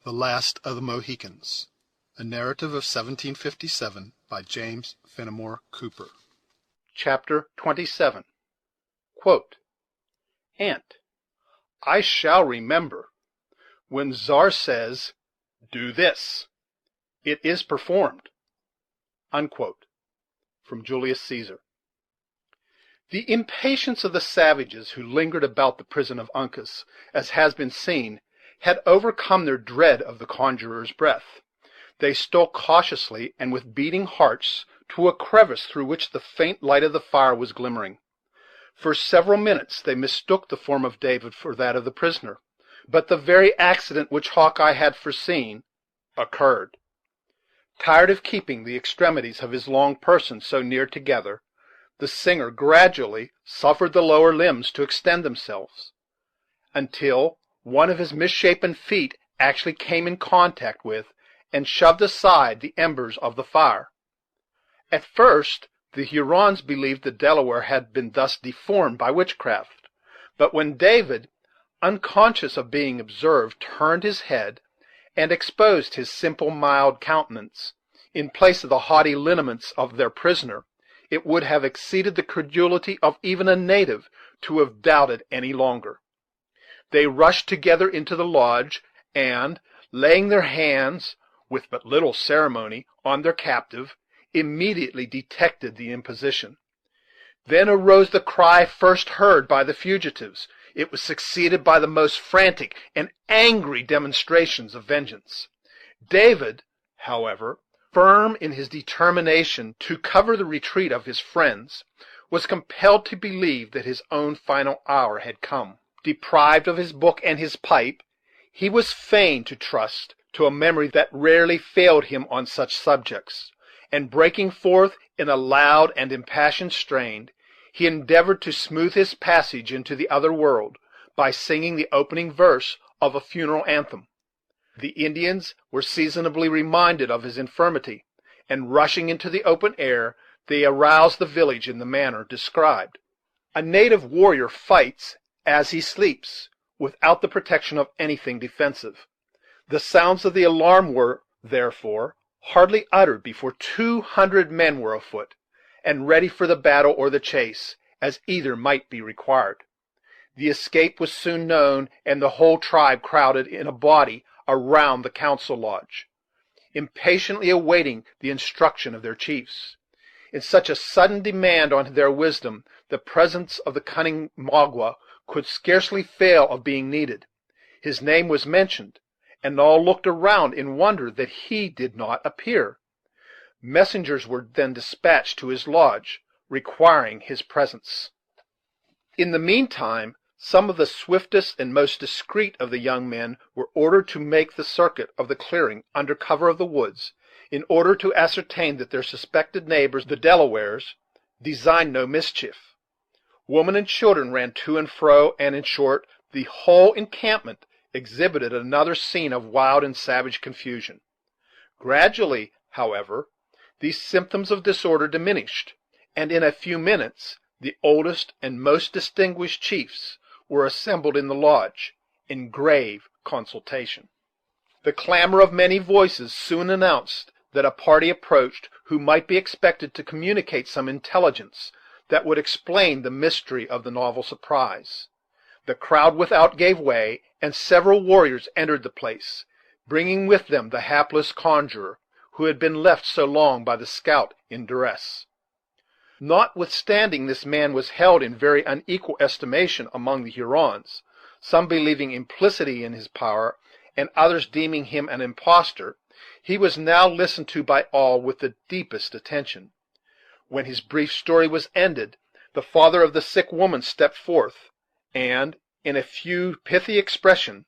THE LAST OF THE MOHICANS. A Narrative of 1757, by James Fenimore Cooper. Chapter 27 Aunt, I shall remember. When Czar says, "Do this," it is performed. From Julius Caesar. The impatience of the savages who lingered about the prison of Uncas, as has been seen, had overcome their dread of the conjurer's breath. They stole cautiously and with beating hearts to a crevice through which the faint light of the fire was glimmering. For several minutes they mistook the form of David for that of the prisoner; but the very accident which Hawkeye had foreseen occurred. Tired of keeping the extremities of his long person so near together, the singer gradually suffered the lower limbs to extend themselves, until one of his misshapen feet actually came in contact with and shoved aside the embers of the fire. At first the Hurons believed the Delaware had been thus deformed by witchcraft; but when David, unconscious of being observed, turned his head, and exposed his simple, mild countenance, in place of the haughty lineaments of their prisoner, it would have exceeded the credulity of even a native to have doubted any longer. They rushed together into the lodge, and, laying their hands, with but little ceremony, on their captive, immediately detected the imposition. Then arose the cry first heard by the fugitives. It was succeeded by the most frantic and angry demonstrations of vengeance. David, however, firm in his determination to cover the retreat of his friends, was compelled to believe that his own final hour had come. Deprived of his book and his pipe, he was fain to trust to a memory that rarely failed him on such subjects, and breaking forth in a loud and impassioned strain, he endeavored to smooth his passage into the other world by singing the opening verse of a funeral anthem. The Indians were seasonably reminded of his infirmity, and rushing into the open air, they aroused the village in the manner described. A native warrior fights as he sleeps, without the protection of anything defensive. The sounds of the alarm were, therefore, hardly uttered before 200 men were afoot, and ready for the battle or the chase, as either might be required. The escape was soon known, and the whole tribe crowded in a body around the council lodge, impatiently awaiting the instruction of their chiefs. In such a sudden demand on their wisdom, the presence of the cunning Magua could scarcely fail of being needed. His name was mentioned, and all looked around in wonder that he did not appear. Messengers were then dispatched to his lodge, requiring his presence. In the meantime, some of the swiftest and most discreet of the young men were ordered to make the circuit of the clearing under cover of the woods, in order to ascertain that their suspected neighbors, the Delawares, designed no mischief. Women and children ran to and fro, and, in short, the whole encampment exhibited another scene of wild and savage confusion. Gradually, however, these symptoms of disorder diminished, and in a few minutes the oldest and most distinguished chiefs were assembled in the lodge, in grave consultation. The clamor of many voices soon announced that a party approached who might be expected to communicate some intelligence that would explain the mystery of the novel surprise. The crowd without gave way, and several warriors entered the place, bringing with them the hapless conjurer, who had been left so long by the scout in duress. Notwithstanding this man was held in very unequal estimation among the Hurons, some believing implicitly in his power, and others deeming him an impostor, he was now listened to by all with the deepest attention. When his brief story was ended, the father of the sick woman stepped forth, and, in a few pithy expressions,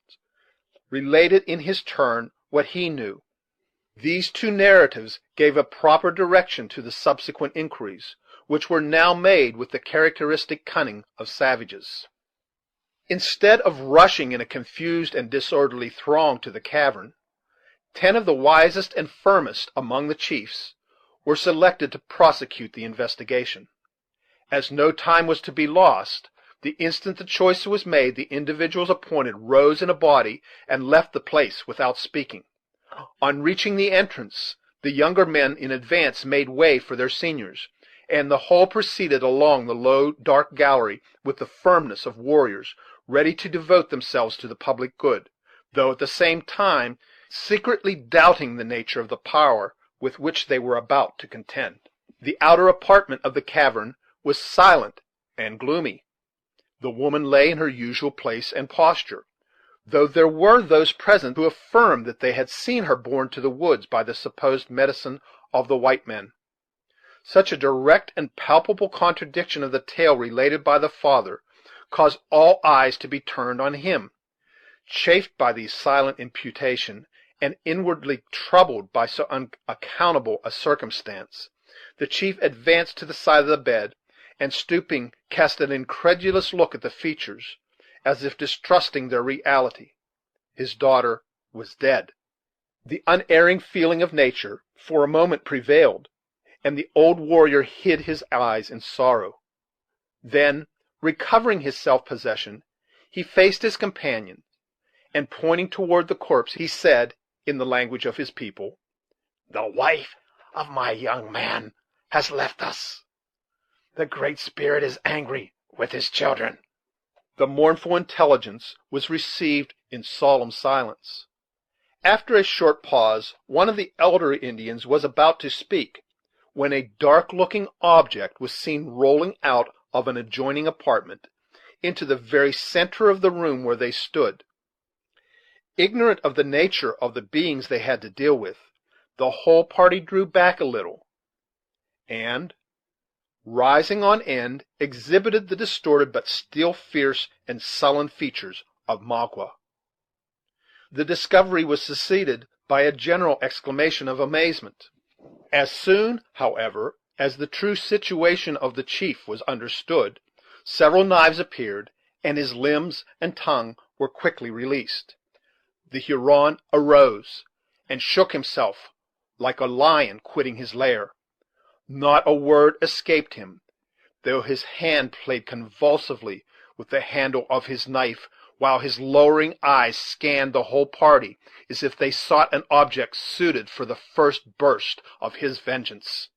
related in his turn what he knew. These two narratives gave a proper direction to the subsequent inquiries, which were now made with the characteristic cunning of savages. Instead of rushing in a confused and disorderly throng to the cavern, 10 of the wisest and firmest among the chiefs were selected to prosecute the investigation. As no time was to be lost, The instant the choice was made, the individuals appointed rose in a body and left the place without speaking. On reaching the entrance, the younger men in advance made way for their seniors, and the whole proceeded along the low, dark gallery with the firmness of warriors ready to devote themselves to the public good, though at the same time secretly doubting the nature of the power with which they were about to contend. The outer apartment of the cavern was silent and gloomy. The woman lay in her usual place and posture, though there were those present who affirmed that they had seen her borne to the woods by the supposed medicine of the white men. Such a direct and palpable contradiction of the tale related by the father caused all eyes to be turned on him. Chafed by these silent imputation, and inwardly troubled by so unaccountable a circumstance, the chief advanced to the side of the bed, and, stooping, cast an incredulous look at the features, as if distrusting their reality. His daughter was dead. The unerring feeling of nature for a moment prevailed, and the old warrior hid his eyes in sorrow. Then, recovering his self-possession, he faced his companion, and, pointing toward the corpse, he said, in the language of his people, "The wife of my young man has left us. The Great Spirit is angry with his children." The mournful intelligence was received in solemn silence. After a short pause, one of the elder Indians was about to speak, when a dark-looking object was seen rolling out of an adjoining apartment into the very center of the room where they stood. Ignorant of the nature of the beings they had to deal with, the whole party drew back a little, and, rising on end, exhibited the distorted but still fierce and sullen features of Magua. The discovery was succeeded by a general exclamation of amazement. As soon, however, as the true situation of the chief was understood, several knives appeared, and his limbs and tongue were quickly released. The Huron arose, and shook himself like a lion quitting his lair. Not a word escaped him, though his hand played convulsively with the handle of his knife, while his lowering eyes scanned the whole party as if they sought an object suited for the first burst of his vengeance.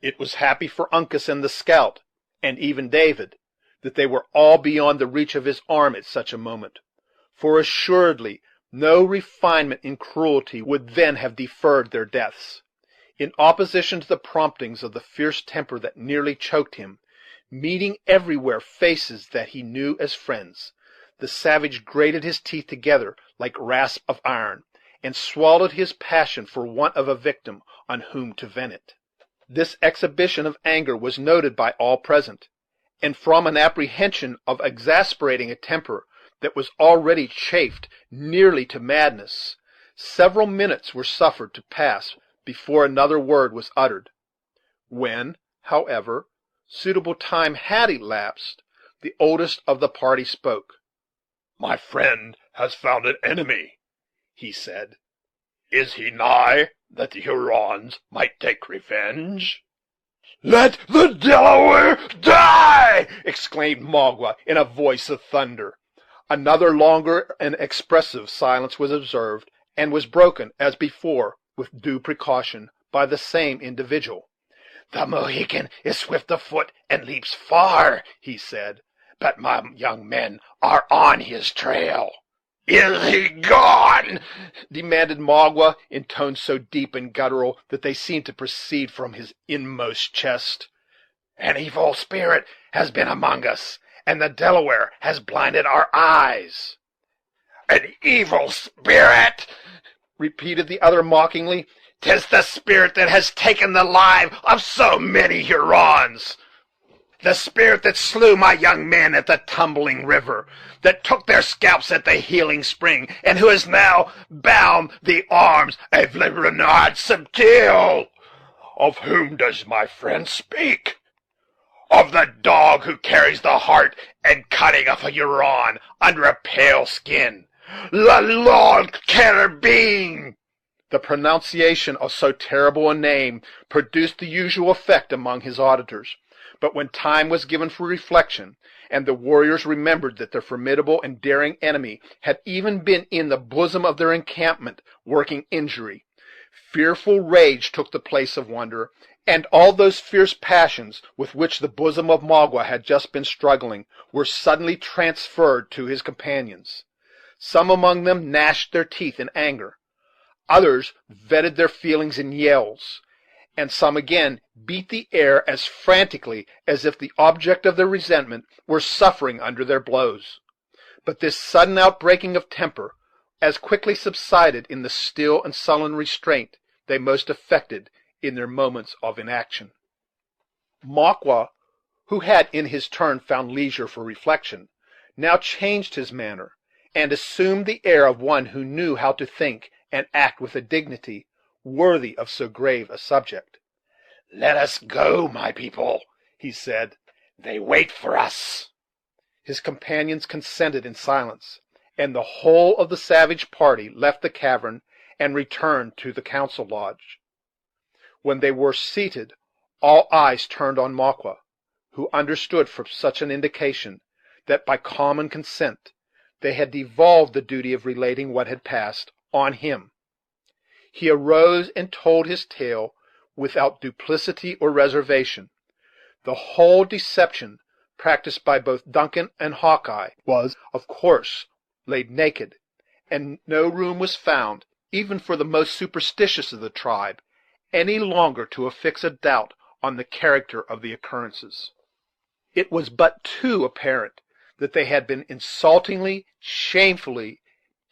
It was happy for Uncas and the scout, and even David, that they were all beyond the reach of his arm at such a moment, for assuredly no refinement in cruelty would then have deferred their deaths. In opposition to the promptings of the fierce temper that nearly choked him, meeting everywhere faces that he knew as friends, the savage grated his teeth together like rasp of iron, and swallowed his passion for want of a victim on whom to vent it. This exhibition of anger was noted by all present, and from an apprehension of exasperating a temper that was already chafed nearly to madness, several minutes were suffered to pass before another word was uttered. When, however, suitable time had elapsed, the oldest of the party spoke. "My friend has found an enemy," he said. "Is he nigh, that the Hurons might take revenge?" "Let the Delaware die!" exclaimed Magua in a voice of thunder. Another longer and expressive silence was observed, and was broken, as before, with due precaution, by the same individual. "The Mohican is swift of foot and leaps far," he said, "but my young men are on his trail." "Is he gone?" demanded Magua, in tones so deep and guttural that they seemed to proceed from his inmost chest. "An evil spirit has been among us, and the Delaware has blinded our eyes." "An evil spirit!" repeated the other mockingly. "'Tis the spirit that has taken the life of so many Hurons. The spirit that slew my young men at the Tumbling River, that took their scalps at the Healing Spring, and who has now bound the arms of Le Renard Subtil." "Of whom does my friend speak?" "Of the dog who carries the heart and cunning of a Huron under a pale skin, Le Long Carabine." The pronunciation of so terrible a name produced the usual effect among his auditors; but when time was given for reflection, and the warriors remembered that their formidable and daring enemy had even been in the bosom of their encampment working injury, fearful rage took the place of wonder, and all those fierce passions with which the bosom of Magua had just been struggling were suddenly transferred to his companions. Some among them gnashed their teeth in anger, others vented their feelings in yells, and some again beat the air as frantically as if the object of their resentment were suffering under their blows. But this sudden outbreaking of temper as quickly subsided in the still and sullen restraint they most affected in their moments of inaction. Magua, who had in his turn found leisure for reflection, now changed his manner, and assumed the air of one who knew how to think and act with a dignity worthy of so grave a subject. "Let us go, my people," he said; "they wait for us." His companions consented in silence, and the whole of the savage party left the cavern and returned to the council lodge. When they were seated, all eyes turned on Magua, who understood from such an indication that, by common consent, they had devolved the duty of relating what had passed on him. He arose and told his tale without duplicity or reservation. The whole deception practiced by both Duncan and Hawkeye was, of course, laid naked, and no room was found, even for the most superstitious of the tribe, any longer to affix a doubt on the character of the occurrences. It was but too apparent that they had been insultingly, shamefully,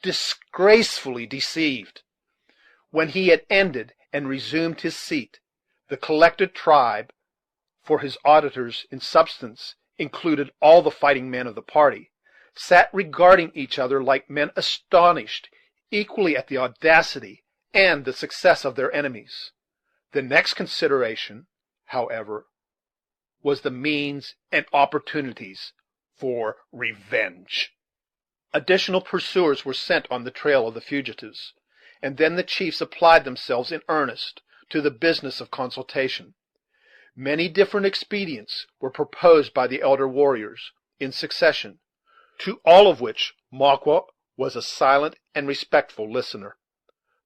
disgracefully deceived. When he had ended and resumed his seat, the collected tribe, for his auditors in substance included all the fighting men of the party, sat regarding each other like men astonished equally at the audacity and the success of their enemies. The next consideration, however, was the means and opportunities for revenge. Additional pursuers were sent on the trail of the fugitives, and then the chiefs applied themselves in earnest to the business of consultation. Many different expedients were proposed by the elder warriors, in succession, to all of which Magua was a silent and respectful listener.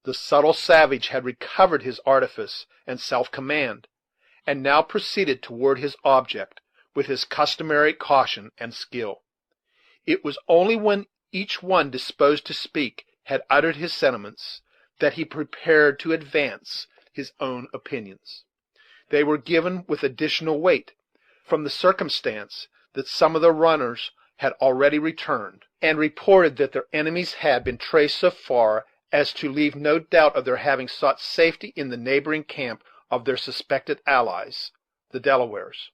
The subtle savage had recovered his artifice and self-command, and now proceeded toward his object with his customary caution and skill. It was only when each one disposed to speak had uttered his sentiments that he prepared to advance his own opinions. They were given with additional weight, from the circumstance that some of the runners had already returned, and reported that their enemies had been traced so far as to leave no doubt of their having sought safety in the neighboring camp of their suspected allies, the Delawares.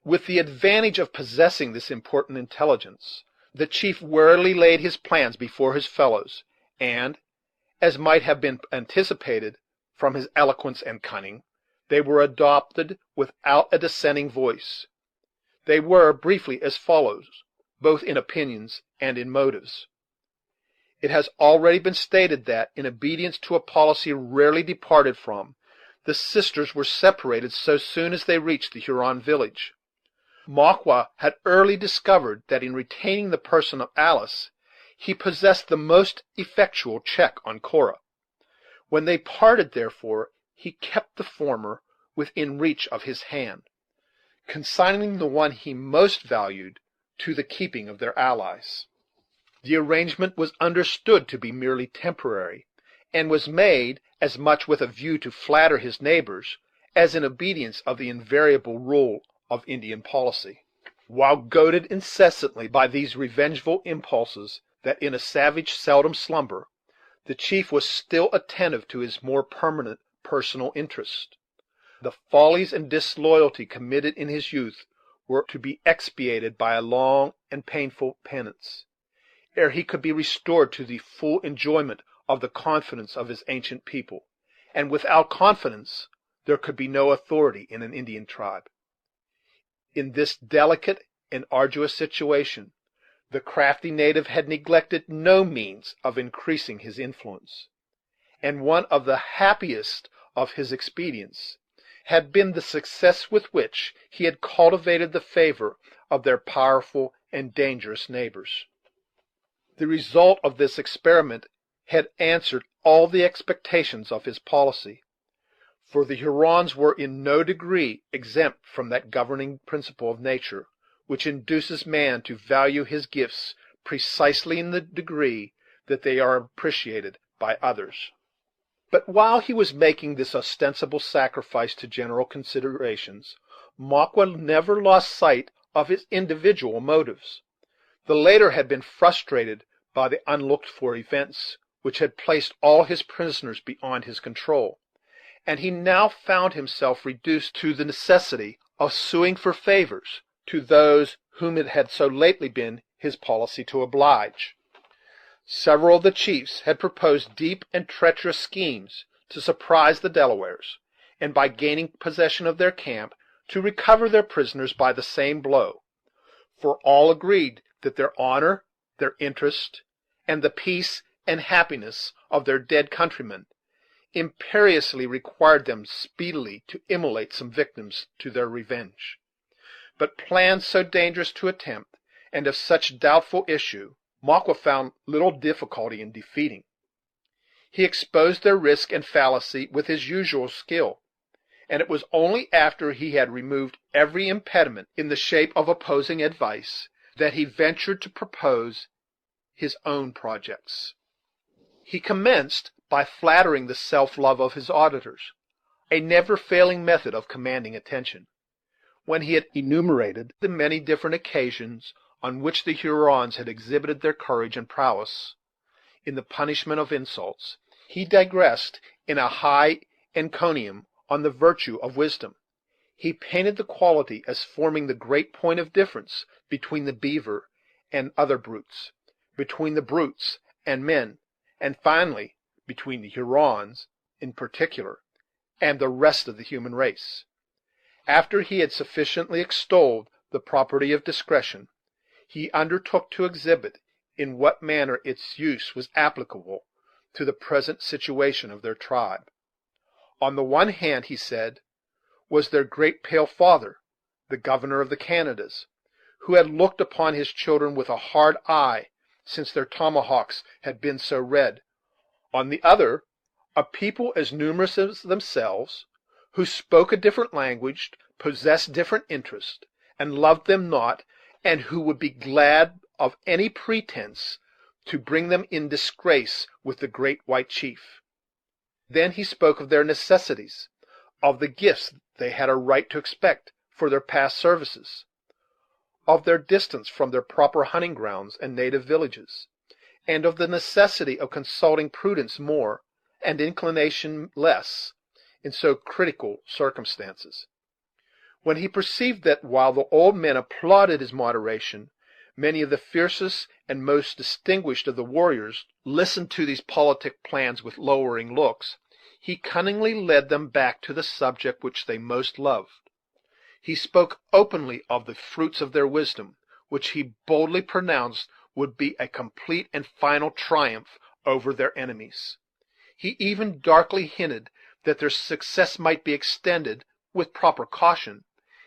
With the advantage of possessing this important intelligence, the chief warily laid his plans before his fellows, and, as might have been anticipated from his eloquence and cunning, they were adopted without a dissenting voice. They were, briefly, as follows, both in opinions and in motives. It has already been stated that, in obedience to a policy rarely departed from, the sisters were separated so soon as they reached the Huron village. Magua had early discovered that, in retaining the person of Alice, he possessed the most effectual check on Cora. When they parted, therefore, he kept the former within reach of his hand, consigning the one he most valued to the keeping of their allies. The arrangement was understood to be merely temporary, and was made as much with a view to flatter his neighbors as in obedience of the invariable rule of Indian policy. While goaded incessantly by these revengeful impulses that in a savage seldom slumber, the chief was still attentive to his more permanent personal interest. The follies and disloyalty committed in his youth were to be expiated by a long and painful penance, ere he could be restored to the full enjoyment of the confidence of his ancient people; and without confidence there could be no authority in an Indian tribe. In this delicate and arduous situation, the crafty native had neglected no means of increasing his influence, and one of the happiest of his expedients had been the success with which he had cultivated the favor of their powerful and dangerous neighbors. The result of this experiment had answered all the expectations of his policy, for the Hurons were in no degree exempt from that governing principle of nature which induces man to value his gifts precisely in the degree that they are appreciated by others. But while he was making this ostensible sacrifice to general considerations, Maqua never lost sight of his individual motives. The latter had been frustrated by the unlooked-for events which had placed all his prisoners beyond his control, and he now found himself reduced to the necessity of suing for favors to those whom it had so lately been his policy to oblige. Several of the chiefs had proposed deep and treacherous schemes to surprise the Delawares, and by gaining possession of their camp, to recover their prisoners by the same blow; for all agreed that their honor, their interest, and the peace and happiness of their dead countrymen imperiously required them speedily to immolate some victims to their revenge. But plans so dangerous to attempt, and of such doubtful issue, Maqua found little difficulty in defeating. He exposed their risk and fallacy with his usual skill, and it was only after he had removed every impediment in the shape of opposing advice that he ventured to propose his own projects. He commenced by flattering the self-love of his auditors, a never-failing method of commanding attention. When he had enumerated the many different occasions on which the Hurons had exhibited their courage and prowess in the punishment of insults, he digressed in a high encomium on the virtue of wisdom. He painted the quality as forming the great point of difference between the beaver and other brutes, between the brutes and men, and finally between the Hurons in particular and the rest of the human race. After he had sufficiently extolled the property of discretion, he undertook to exhibit in what manner its use was applicable to the present situation of their tribe. On the one hand, he said, was their great pale father, the governor of the Canadas, who had looked upon his children with a hard eye since their tomahawks had been so red. On the other, a people as numerous as themselves, who spoke a different language, possessed different interests, and loved them not, and who would be glad of any pretense to bring them in disgrace with the great white chief. Then he spoke of their necessities, of the gifts they had a right to expect for their past services, of their distance from their proper hunting grounds and native villages, and of the necessity of consulting prudence more, and inclination less, in so critical circumstances. When he perceived that, while the old men applauded his moderation, many of the fiercest and most distinguished of the warriors listened to these politic plans with lowering looks, he cunningly led them back to the subject which they most loved. He spoke openly of the fruits of their wisdom, which he boldly pronounced would be a complete and final triumph over their enemies. He even darkly hinted that their success might be extended, with proper caution,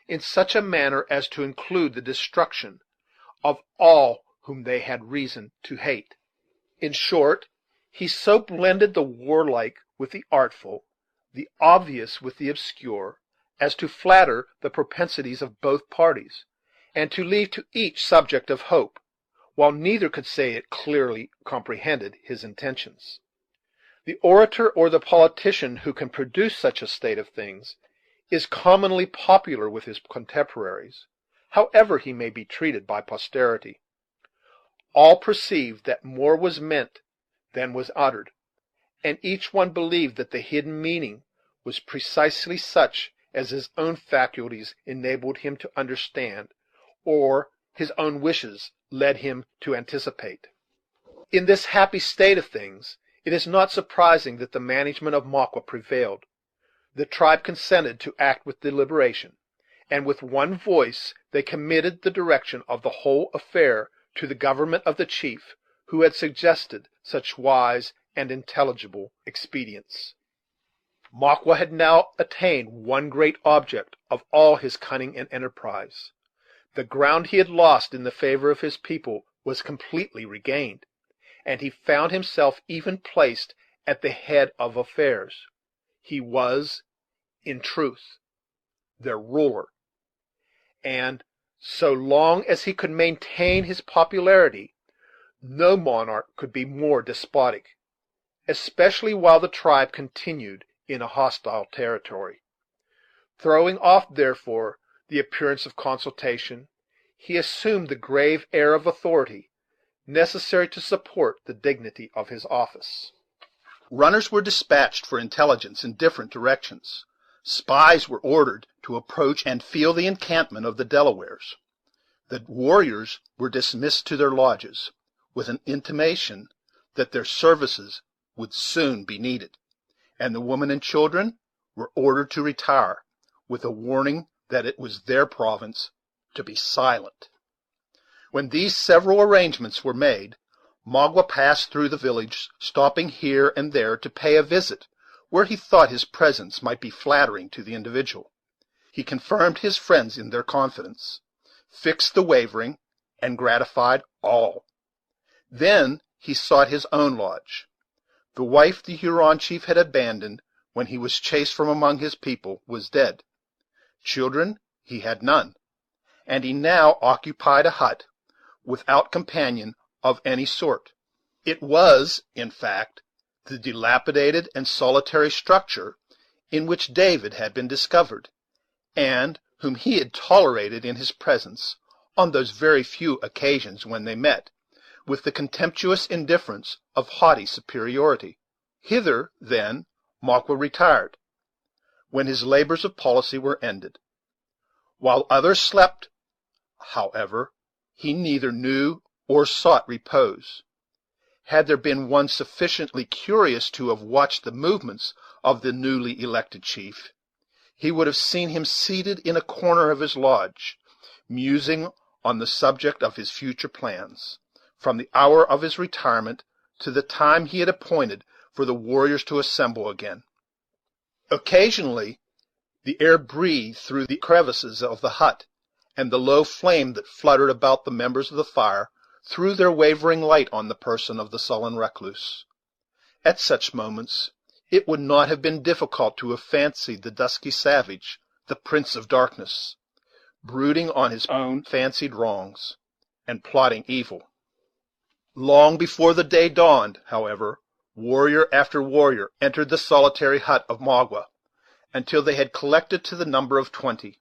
in such a manner as to include the destruction of all whom they had reason to hate. In short, he so blended the warlike with the artful, the obvious with the obscure, as to flatter the propensities of both parties, and to leave to each subject of hope, while neither could say it clearly comprehended his intentions. The orator or the politician who can produce such a state of things is commonly popular with his contemporaries, however he may be treated by posterity. All perceived that more was meant than was uttered, and each one believed that the hidden meaning was precisely such as his own faculties enabled him to understand, or his own wishes led him to anticipate. In this happy state of things, it is not surprising that the management of Maqua prevailed. The tribe consented to act with deliberation, and with one voice they committed the direction of the whole affair to the government of the chief who had suggested such wise and intelligible expedients. Maqua had now attained one great object of all his cunning and enterprise. The ground he had lost in the favor of his people was completely regained, and he found himself even placed at the head of affairs. He was, in truth, their ruler, and, so long as he could maintain his popularity, no monarch could be more despotic, especially while the tribe continued in a hostile territory. Throwing off, therefore, the appearance of consultation, he assumed the grave air of authority necessary to support the dignity of his office. Runners were dispatched for intelligence in different directions. Spies were ordered to approach and feel the encampment of the Delawares. The warriors were dismissed to their lodges, with an intimation that their services would soon be needed, and the women and children were ordered to retire, with a warning that it was their province to be silent. When these several arrangements were made, Magua passed through the village, stopping here and there to pay a visit where he thought his presence might be flattering to the individual. He confirmed his friends in their confidence, fixed the wavering, and gratified all. Then he sought his own lodge. The wife the Huron chief had abandoned when he was chased from among his people was dead. Children he had none, and he now occupied a hut without companion of any sort. It was, in fact, the dilapidated and solitary structure in which David had been discovered, and whom he had tolerated in his presence on those very few occasions when they met, with the contemptuous indifference of haughty superiority. Hither, then, Magua retired, when his labors of policy were ended. While others slept, however, he neither knew or sought repose. Had there been one sufficiently curious to have watched the movements of the newly elected chief, he would have seen him seated in a corner of his lodge, musing on the subject of his future plans, from the hour of his retirement to the time he had appointed for the warriors to assemble again. Occasionally the air breathed through the crevices of the hut, and the low flame that fluttered about the members of the fire threw their wavering light on the person of the sullen recluse. At such moments it would not have been difficult to have fancied the dusky savage, the Prince of Darkness, brooding on his own fancied wrongs, and plotting evil. Long before the day dawned, however, warrior after warrior entered the solitary hut of Magua, until they had collected to the number of 20.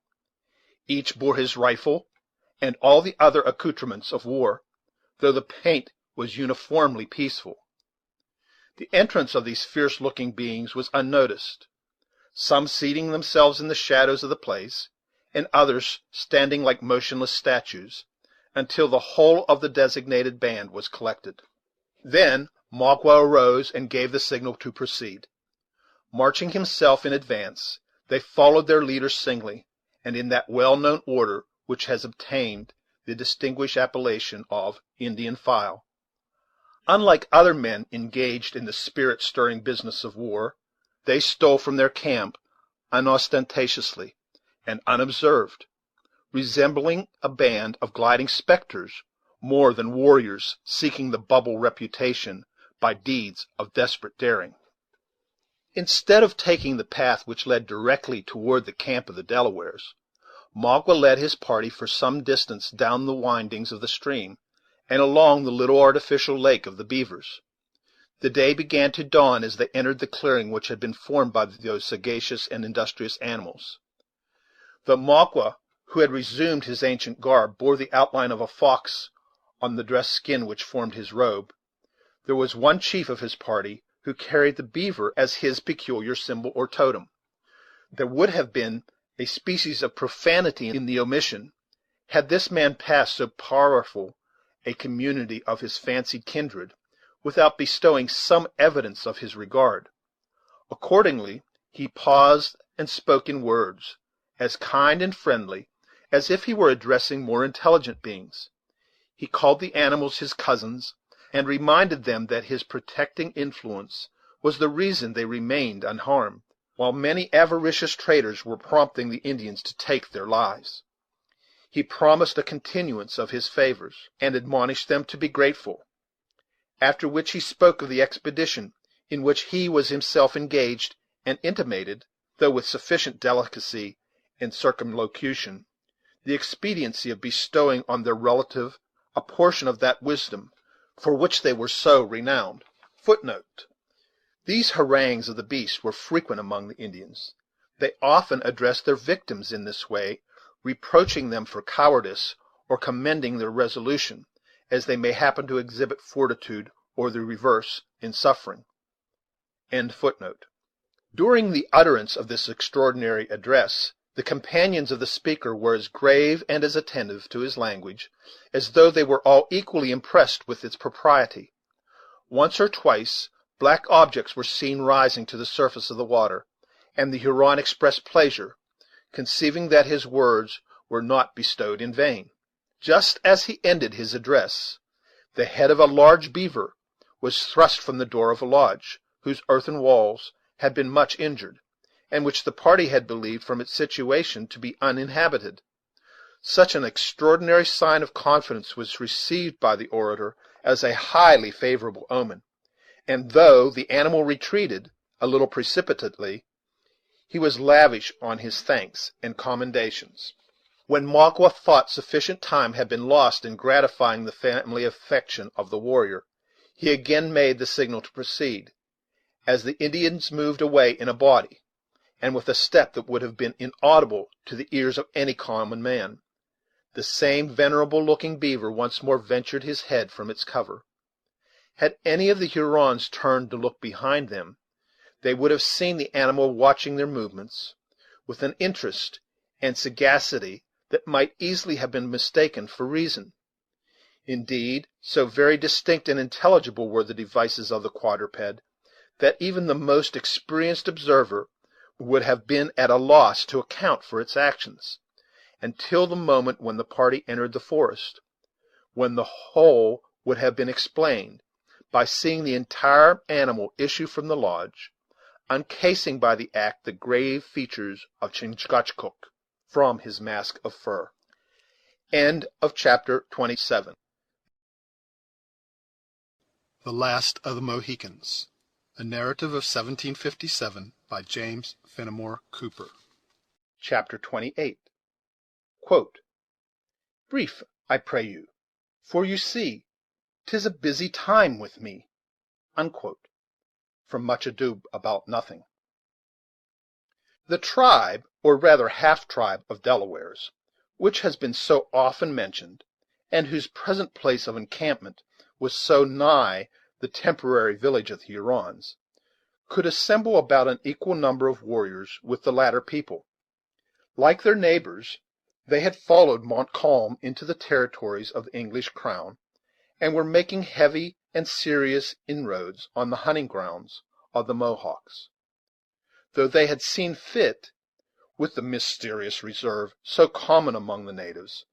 Each bore his rifle, and all the other accoutrements of war, though the paint was uniformly peaceful. The entrance of these fierce-looking beings was unnoticed, some seating themselves in the shadows of the place, and others standing like motionless statues, until the whole of the designated band was collected. Then Magua arose and gave the signal to proceed. Marching himself in advance, they followed their leaders singly, and in that well-known order which has obtained the distinguished appellation of Indian file. Unlike other men engaged in the spirit-stirring business of war, they stole from their camp unostentatiously and unobserved, resembling a band of gliding spectres more than warriors seeking the bubble reputation by deeds of desperate daring. Instead of taking the path which led directly toward the camp of the Delawares, Magua led his party for some distance down the windings of the stream, and along the little artificial lake of the beavers. The day began to dawn as they entered the clearing which had been formed by those sagacious and industrious animals. Though Magua, who had resumed his ancient garb, bore the outline of a fox on the dressed skin which formed his robe, there was one chief of his party who carried the beaver as his peculiar symbol or totem. There would have been a species of profanity in the omission, had this man passed so powerful a community of his fancied kindred, without bestowing some evidence of his regard. Accordingly, he paused and spoke in words as kind and friendly as if he were addressing more intelligent beings. He called the animals his cousins, and reminded them that his protecting influence was the reason they remained unharmed, while many avaricious traders were prompting the Indians to take their lives. he promised a continuance of his favors, and admonished them to be grateful; after which he spoke of the expedition in which he was himself engaged, and intimated, though with sufficient delicacy in circumlocution, the expediency of bestowing on their relative a portion of that wisdom for which they were so renowned. These harangues of the beast were frequent among the Indians. They often addressed their victims in this way, reproaching them for cowardice, or commending their resolution, as they may happen to exhibit fortitude, or the reverse, in suffering. During the utterance of this extraordinary address, the companions of the speaker were as grave and as attentive to his language as though they were all equally impressed with its propriety. Once or twice black objects were seen rising to the surface of the water, and the Huron expressed pleasure, conceiving that his words were not bestowed in vain. Just as he ended his address, the head of a large beaver was thrust from the door of a lodge, whose earthen walls had been much injured, and which the party had believed, from its situation, to be uninhabited. Such an extraordinary sign of confidence was received by the orator as a highly favorable omen, and though the animal retreated a little precipitately, he was lavish on his thanks and commendations. When Magua thought sufficient time had been lost in gratifying the family affection of the warrior, he again made the signal to proceed, as the Indians moved away in a body, and with a step that would have been inaudible to the ears of any common man. The same venerable looking beaver once more ventured his head from its cover. Had any of the Hurons turned to look behind them, they would have seen the animal watching their movements, with an interest and sagacity that might easily have been mistaken for reason. Indeed, so very distinct and intelligible were the devices of the quadruped, that even the most experienced observer would have been at a loss to account for its actions, until the moment when the party entered the forest, when the whole would have been explained by seeing the entire animal issue from the lodge, uncasing by the act the grave features of Chingachgook from his mask of fur. Chapter 27. The Last of the Mohicans. A Narrative of 1757 by James Fenimore Cooper. Chapter 28. Brief, I pray you, for you see 'tis a busy time with me. From Much Ado About Nothing. The tribe, or rather half-tribe of Delawares, which has been so often mentioned, and whose present place of encampment was so nigh the temporary village of the Hurons, could assemble about an equal number of warriors with the latter people. Like their neighbors, they had followed Montcalm into the territories of the English crown, and were making heavy and serious inroads on the hunting grounds of the Mohawks, though they had seen fit, with the mysterious reserve so common among the natives,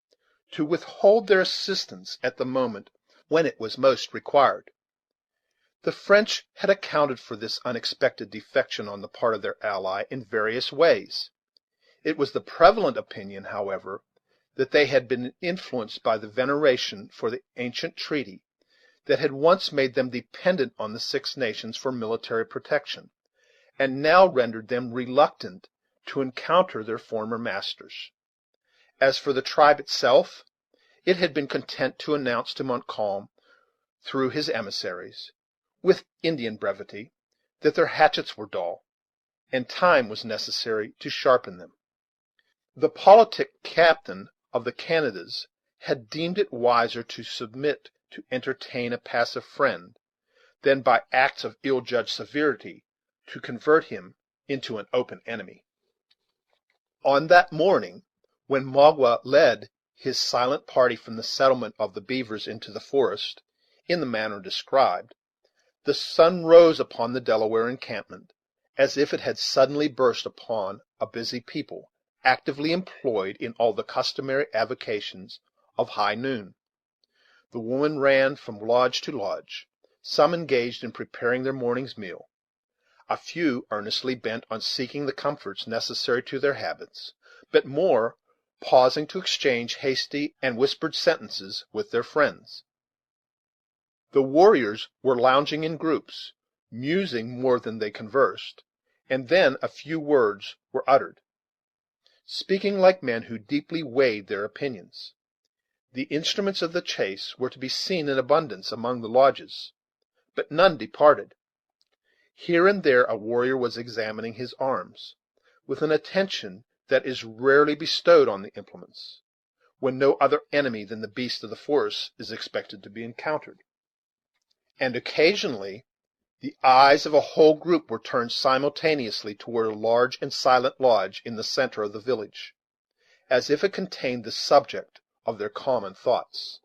to withhold their assistance at the moment when it was most required. The French had accounted for this unexpected defection on the part of their ally in various ways. It was the prevalent opinion, however, that they had been influenced by the veneration for the ancient treaty that had once made them dependent on the Six Nations for military protection, and now rendered them reluctant to encounter their former masters. As for the tribe itself, it had been content to announce to Montcalm, through his emissaries, with Indian brevity, that their hatchets were dull, and time was necessary to sharpen them. The politic captain of the Canadas had deemed it wiser to submit to entertain a passive friend, than by acts of ill-judged severity to convert him into an open enemy. On that morning, when Magua led his silent party from the settlement of the Beavers into the forest, in the manner described, the sun rose upon the Delaware encampment, as if it had suddenly burst upon a busy people, actively employed in all the customary avocations of high noon. The women ran from lodge to lodge, some engaged in preparing their morning's meal, a few earnestly bent on seeking the comforts necessary to their habits, but more pausing to exchange hasty and whispered sentences with their friends. The warriors were lounging in groups, musing more than they conversed, and then a few words were uttered, speaking like men who deeply weighed their opinions. The instruments of the chase were to be seen in abundance among the lodges, but none departed. Here and there a warrior was examining his arms, with an attention that is rarely bestowed on the implements, when no other enemy than the beast of the forest is expected to be encountered; and occasionally the eyes of a whole group were turned simultaneously toward a large and silent lodge in the centre of the village, as if it contained the subject of their common thoughts.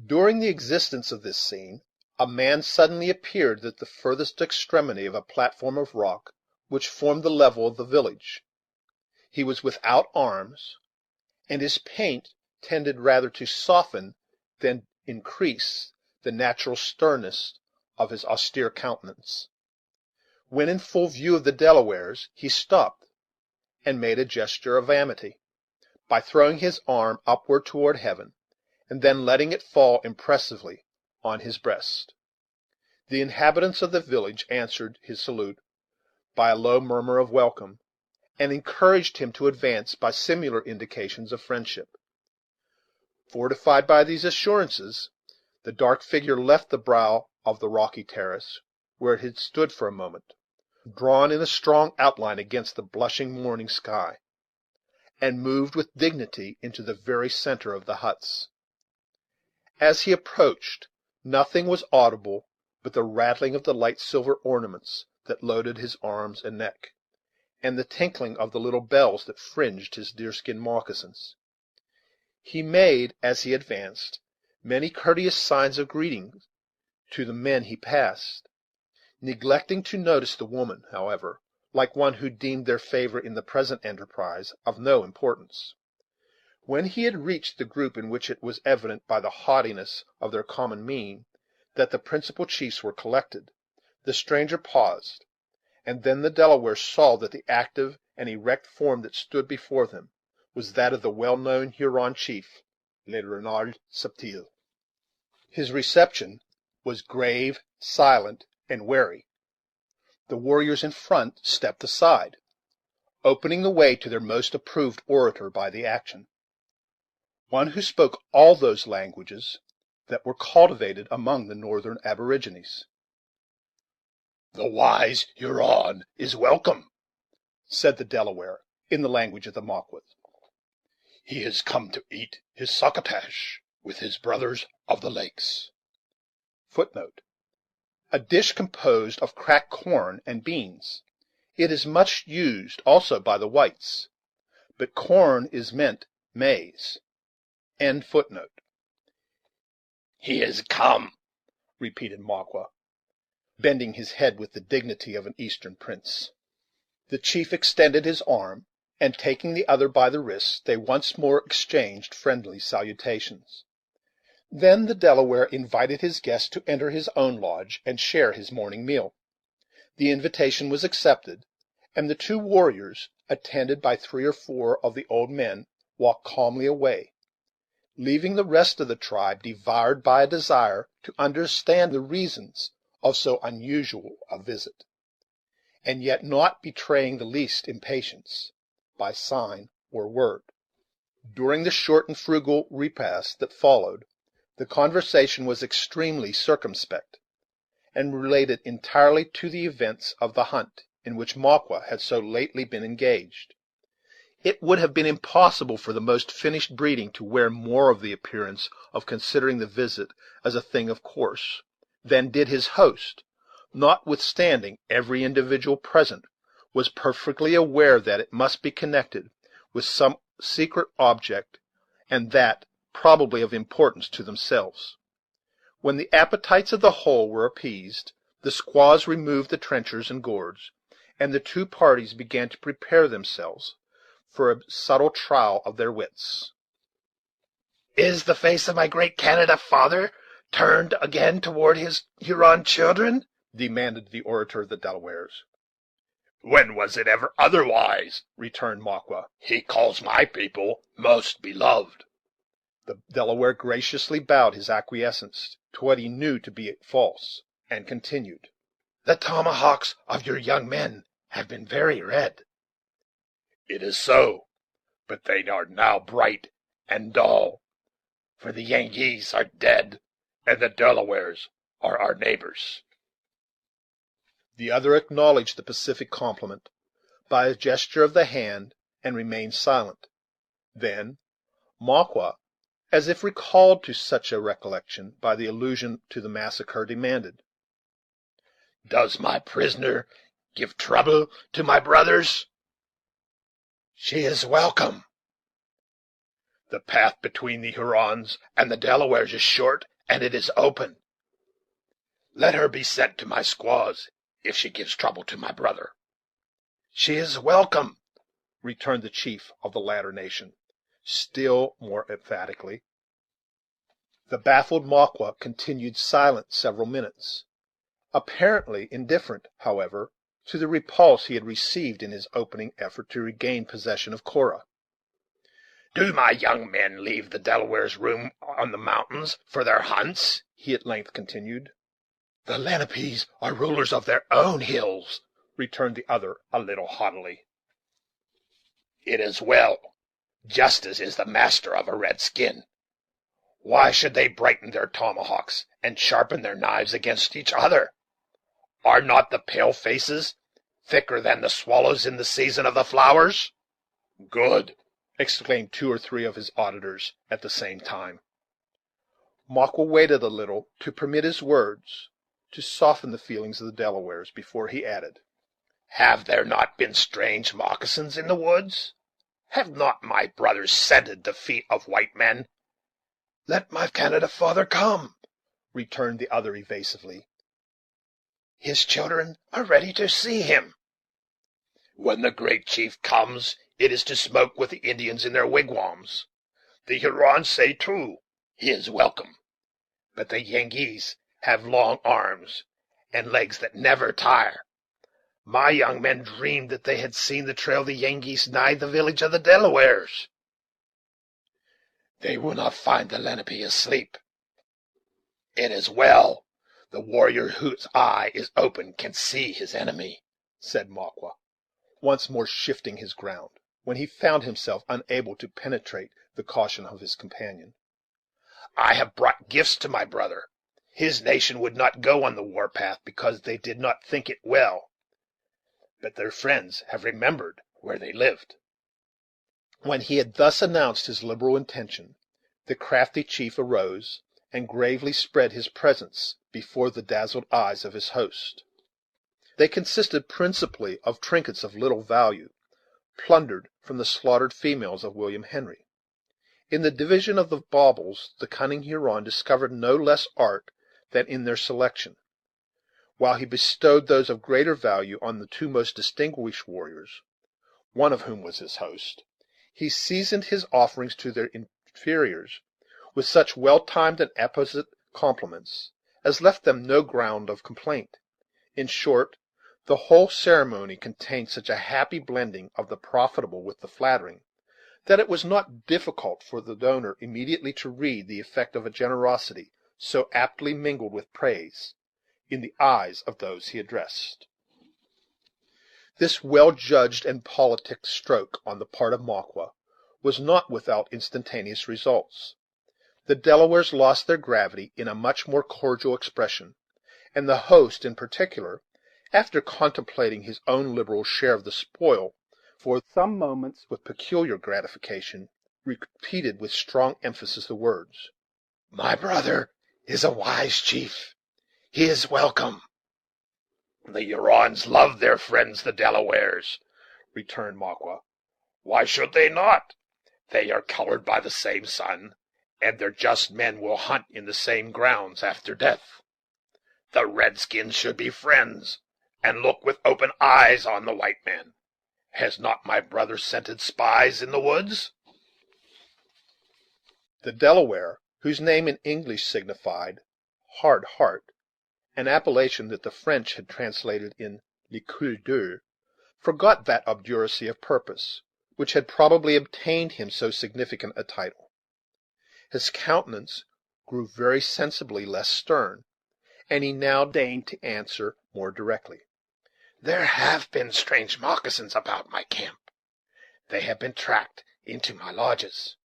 During the existence of this scene, a man suddenly appeared at the furthest extremity of a platform of rock which formed the level of the village. He was without arms, and his paint tended rather to soften than increase the natural sternness of his austere countenance. When in full view of the Delawares, he stopped, and made a gesture of amity, by throwing his arm upward toward heaven, and then letting it fall impressively on his breast. The inhabitants of the village answered his salute by a low murmur of welcome, and encouraged him to advance by similar indications of friendship. Fortified by these assurances, the dark figure left the brow of the rocky terrace, where it had stood for a moment, drawn in a strong outline against the blushing morning sky, and moved with dignity into the very centre of the huts. As he approached, nothing was audible but the rattling of the light silver ornaments that loaded his arms and neck, and the tinkling of the little bells that fringed his deerskin moccasins. He made, as he advanced, many courteous signs of greeting to the men he passed, neglecting to notice the woman, however, like one who deemed their favor in the present enterprise of no importance. When he had reached the group in which it was evident by the haughtiness of their common mien that the principal chiefs were collected, the stranger paused, and then the Delawares saw that the active and erect form that stood before them was that of the well known Huron chief, Le Renard Subtil. His reception was grave, silent, and wary. The warriors in front stepped aside, opening the way to their most approved orator by the action, one who spoke all those languages that were cultivated among the northern aborigines. "The wise Huron is welcome," said the Delaware, in the language of the Maquas. "He has come to eat his succotash with his brothers of the lakes." Footnote: A dish composed of cracked corn and beans. It is much used also by the whites, but corn is meant maize. End footnote. "He is come," repeated Maqua, bending his head with the dignity of an Eastern prince. The chief extended his arm, and taking the other by the wrist, they once more exchanged friendly salutations. Then the Delaware invited his guest to enter his own lodge and share his morning meal. The invitation was accepted, and the two warriors, attended by 3 or 4 of the old men, walked calmly away, leaving the rest of the tribe devoured by a desire to understand the reasons of so unusual a visit, and yet not betraying the least impatience, by sign or word. During the short and frugal repast that followed, the conversation was extremely circumspect, and related entirely to the events of the hunt in which Maqua had so lately been engaged. It would have been impossible for the most finished breeding to wear more of the appearance of considering the visit as a thing of course than did his host, notwithstanding every individual present was perfectly aware that it must be connected with some secret object, and that probably of importance to themselves. When the appetites of the whole were appeased, the squaws removed the trenchers and gourds, and the two parties began to prepare themselves for a subtle trial of their wits. "Is the face of my great Canada father turned again toward his Huron children?" demanded the orator of the Delawares. "When was it ever otherwise?" returned Makwa. "He calls my people most beloved." The Delaware graciously bowed his acquiescence to what he knew to be false, and continued: "The tomahawks of your young men have been very red." "It is so, but they are now bright and dull, for the Yengeese are dead, and the Delawares are our neighbors." The other acknowledged the pacific compliment by a gesture of the hand, and remained silent. Then Makwa, as if recalled to such a recollection by the allusion to the massacre, demanded: "Does my prisoner give trouble to my brothers?" "She is welcome." "The path between the Hurons and the Delawares is short, and it is open. Let her be sent to my squaws if she gives trouble to my brother." "She is welcome," returned the chief of the latter nation, still more emphatically. The baffled Makwa continued silent several minutes, apparently indifferent, however, to the repulse he had received in his opening effort to regain possession of Cora. "Do my young men leave the Delawares' room on the mountains for their hunts?" he at length continued. "The Lenapes are rulers of their own hills," returned the other a little haughtily. "It is well. Justice is the master of a red skin. Why should they brighten their tomahawks and sharpen their knives against each other? Are not the pale faces thicker than the swallows in the season of the flowers?" "Good!" exclaimed two or three of his auditors at the same time. Makwa waited a little to permit his words to soften the feelings of the Delawares before he added: "Have there not been strange moccasins in the woods? Have not my brothers scented the feet of white men?" "Let my Canada father come," returned the other evasively. "His children are ready to see him." "When the great chief comes, it is to smoke with the Indians in their wigwams. The Hurons say, too, he is welcome; but the Yengeese have long arms, and legs that never tire. My young men dreamed that they had seen the trail of the Yengeese nigh the village of the Delawares." "They will not find the Lenape asleep." "It is well. The warrior whose eye is open can see his enemy," said Makwa, once more shifting his ground, when he found himself unable to penetrate the caution of his companion. "I have brought gifts to my brother. His nation would not go on the war path because they did not think it well; but their friends have remembered where they lived." When he had thus announced his liberal intention, the crafty chief arose, and gravely spread his presents before the dazzled eyes of his host. They consisted principally of trinkets of little value, plundered from the slaughtered females of William Henry. In the division of the baubles the cunning Huron discovered no less art than in their selection. While he bestowed those of greater value on the two most distinguished warriors, one of whom was his host, he seasoned his offerings to their inferiors with such well timed and apposite compliments as left them no ground of complaint. In short, the whole ceremony contained such a happy blending of the profitable with the flattering, that it was not difficult for the donor immediately to read the effect of a generosity so aptly mingled with praise in the eyes of those he addressed. This well judged and politic stroke on the part of Makwa was not without instantaneous results. The Delawares lost their gravity in a much more cordial expression, and the host, in particular, after contemplating his own liberal share of the spoil for some moments with peculiar gratification, repeated with strong emphasis the words: "My brother is a wise chief. He is welcome." "The Hurons love their friends the Delawares," returned Makwa. "Why should they not? They are colored by the same sun, and their just men will hunt in the same grounds after death. The redskins should be friends, and look with open eyes on the white men. Has not my brother scented spies in the woods?" The Delaware, whose name in English signified hard heart, an appellation that the French had translated in "le coeur dur," forgot that obduracy of purpose which had probably obtained him so significant a title. His countenance grew very sensibly less stern, and he now deigned to answer more directly. There have been strange moccasins about my camp. They have been tracked into my lodges.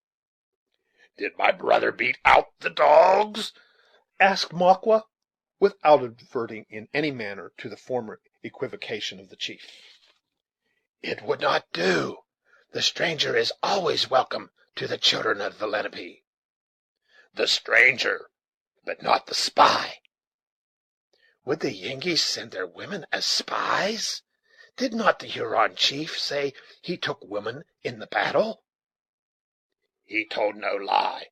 Did my brother beat out the dogs? Asked Maqua, without adverting in any manner to the former equivocation of the chief. It would not do. The stranger is always welcome to the children of the Lenape. The stranger, but not the spy. Would the Yengeese send their women as spies? Did not the Huron chief say he took women in the battle? He told no lie.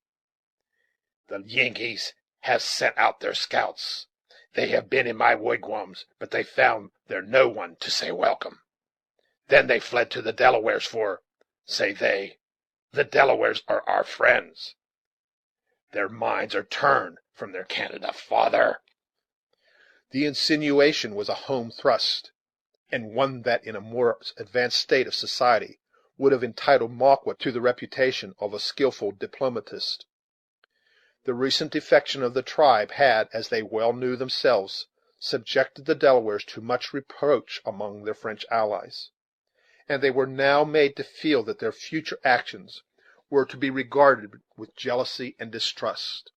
The Yengeese have sent out their scouts. They have been in my wigwams, but they found there no one to say welcome. Then they fled to the Delawares, for, say they, the Delawares are our friends. Their minds are turned from their Canada father. The insinuation was a home thrust, and one that in a more advanced state of society would have entitled Maqua to the reputation of a skilful diplomatist. The recent defection of the tribe had, as they well knew themselves, subjected the Delawares to much reproach among their French allies, and they were now made to feel that their future actions were to be regarded with jealousy and distrust.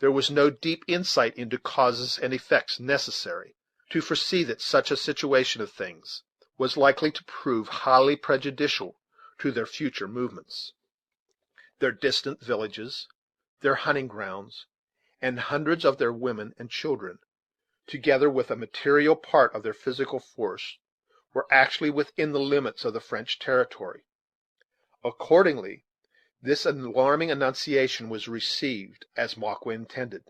There was no deep insight into causes and effects necessary to foresee that such a situation of things was likely to prove highly prejudicial to their future movements. Their distant villages, their hunting grounds, and hundreds of their women and children, together with a material part of their physical force, were actually within the limits of the French territory. Accordingly, this alarming annunciation was received, as Maqua intended,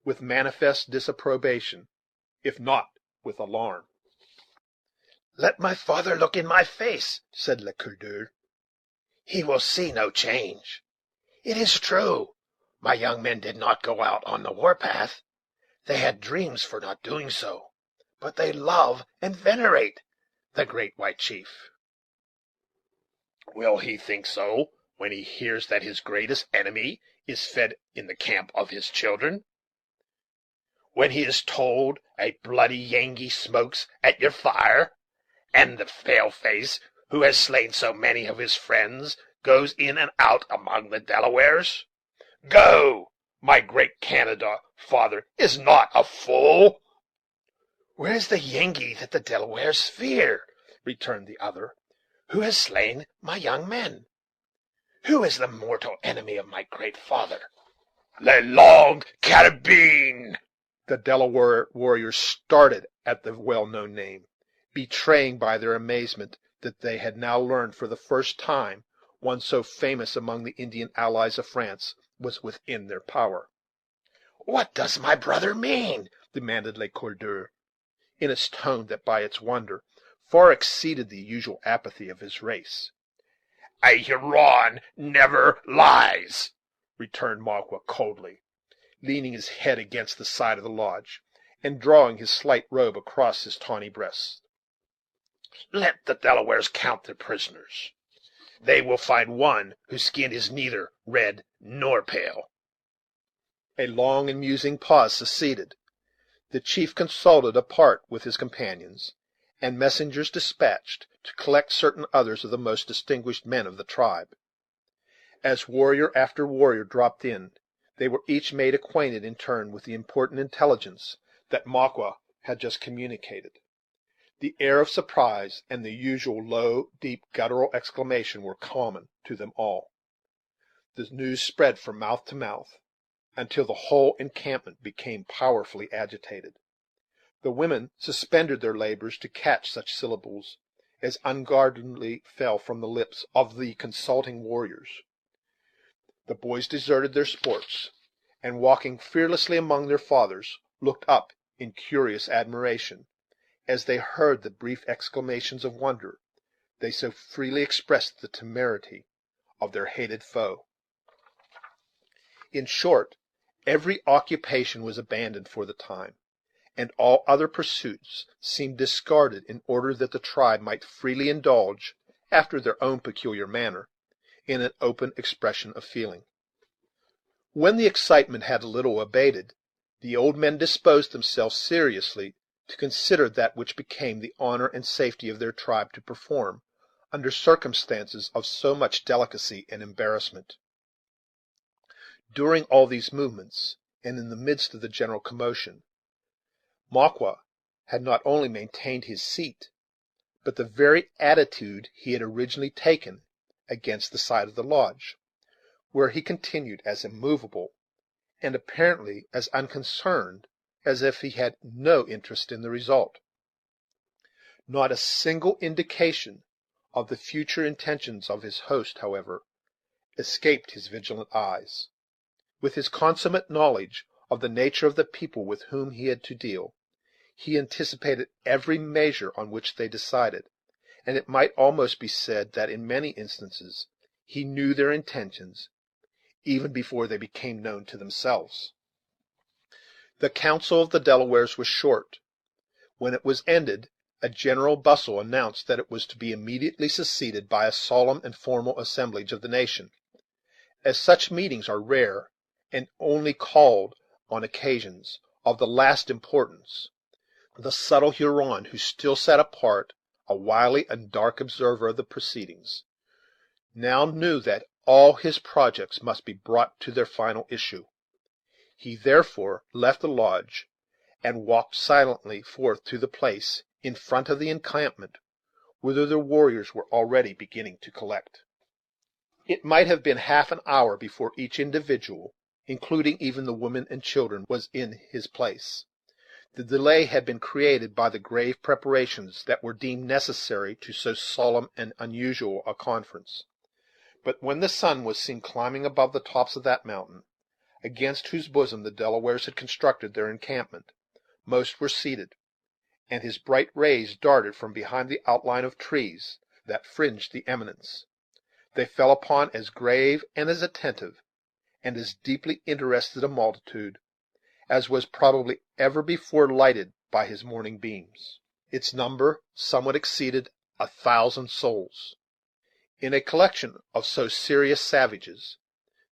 with manifest disapprobation, if not with alarm. Let my father look in my face, said Le Coeur. He will see no change. It is true, my young men did not go out on the warpath. They had dreams for not doing so, but they love and venerate the great white chief. Will he think so when he hears that his greatest enemy is fed in the camp of his children? When he is told a bloody Yankee smokes at your fire, and the pale-face who has slain so many of his friends goes in and out among the Delawares? Go! My great Canada father is not a fool. Where is the Yankee that the Delawares fear? Returned the other. Who has slain my young men? Who is the mortal enemy of my great father? Le Long Carabine! The Delaware warriors started at the well-known name, betraying by their amazement that they had now learned for the first time one so famous among the Indian allies of France was within their power. What does my brother mean? Demanded Le Coeur, in a tone that by its wonder far exceeded the usual apathy of his race. A Huron never lies, returned Maqua coldly, leaning his head against the side of the lodge, and drawing his slight robe across his tawny breast. Let the Delawares count their prisoners. They will find one whose skin is neither red nor pale. A long and musing pause succeeded. The chief consulted apart with his companions, and messengers dispatched to collect certain others of the most distinguished men of the tribe. As warrior after warrior dropped in, they were each made acquainted in turn with the important intelligence that Maqua had just communicated. The air of surprise and the usual low, deep, guttural exclamation were common to them all. The news spread from mouth to mouth, until the whole encampment became powerfully agitated. The women suspended their labors to catch such syllables as unguardedly fell from the lips of the consulting warriors. The boys deserted their sports, and walking fearlessly among their fathers, looked up in curious admiration as they heard the brief exclamations of wonder they so freely expressed the temerity of their hated foe. In short, every occupation was abandoned for the time, and all other pursuits seemed discarded in order that the tribe might freely indulge, after their own peculiar manner, in an open expression of feeling. When the excitement had a little abated, the old men disposed themselves seriously to consider that which became the honor and safety of their tribe to perform, under circumstances of so much delicacy and embarrassment. During all these movements, and in the midst of the general commotion, Maqua had not only maintained his seat, but the very attitude he had originally taken against the side of the lodge, where he continued as immovable, and apparently as unconcerned as if he had no interest in the result. Not a single indication of the future intentions of his host, however, escaped his vigilant eyes. With his consummate knowledge of the nature of the people with whom he had to deal, he anticipated every measure on which they decided, and it might almost be said that in many instances he knew their intentions even before they became known to themselves. The council of the Delawares was short. When it was ended, a general bustle announced that it was to be immediately succeeded by a solemn and formal assemblage of the nation. As such meetings are rare, and only called on occasions of the last importance, the subtle Huron, who still sat apart, a wily and dark observer of the proceedings, now knew that all his projects must be brought to their final issue. He therefore left the lodge, and walked silently forth to the place in front of the encampment, whither the warriors were already beginning to collect. It might have been half an hour before each individual, including even the women and children, was in his place. The delay had been created by the grave preparations that were deemed necessary to so solemn and unusual a conference. But when the sun was seen climbing above the tops of that mountain, against whose bosom the Delawares had constructed their encampment, most were seated, and his bright rays darted from behind the outline of trees that fringed the eminence. They fell upon as grave and as attentive, and as deeply interested a multitude as was probably ever before lighted by his morning beams. Its number somewhat exceeded 1,000 souls. In a collection of so serious savages,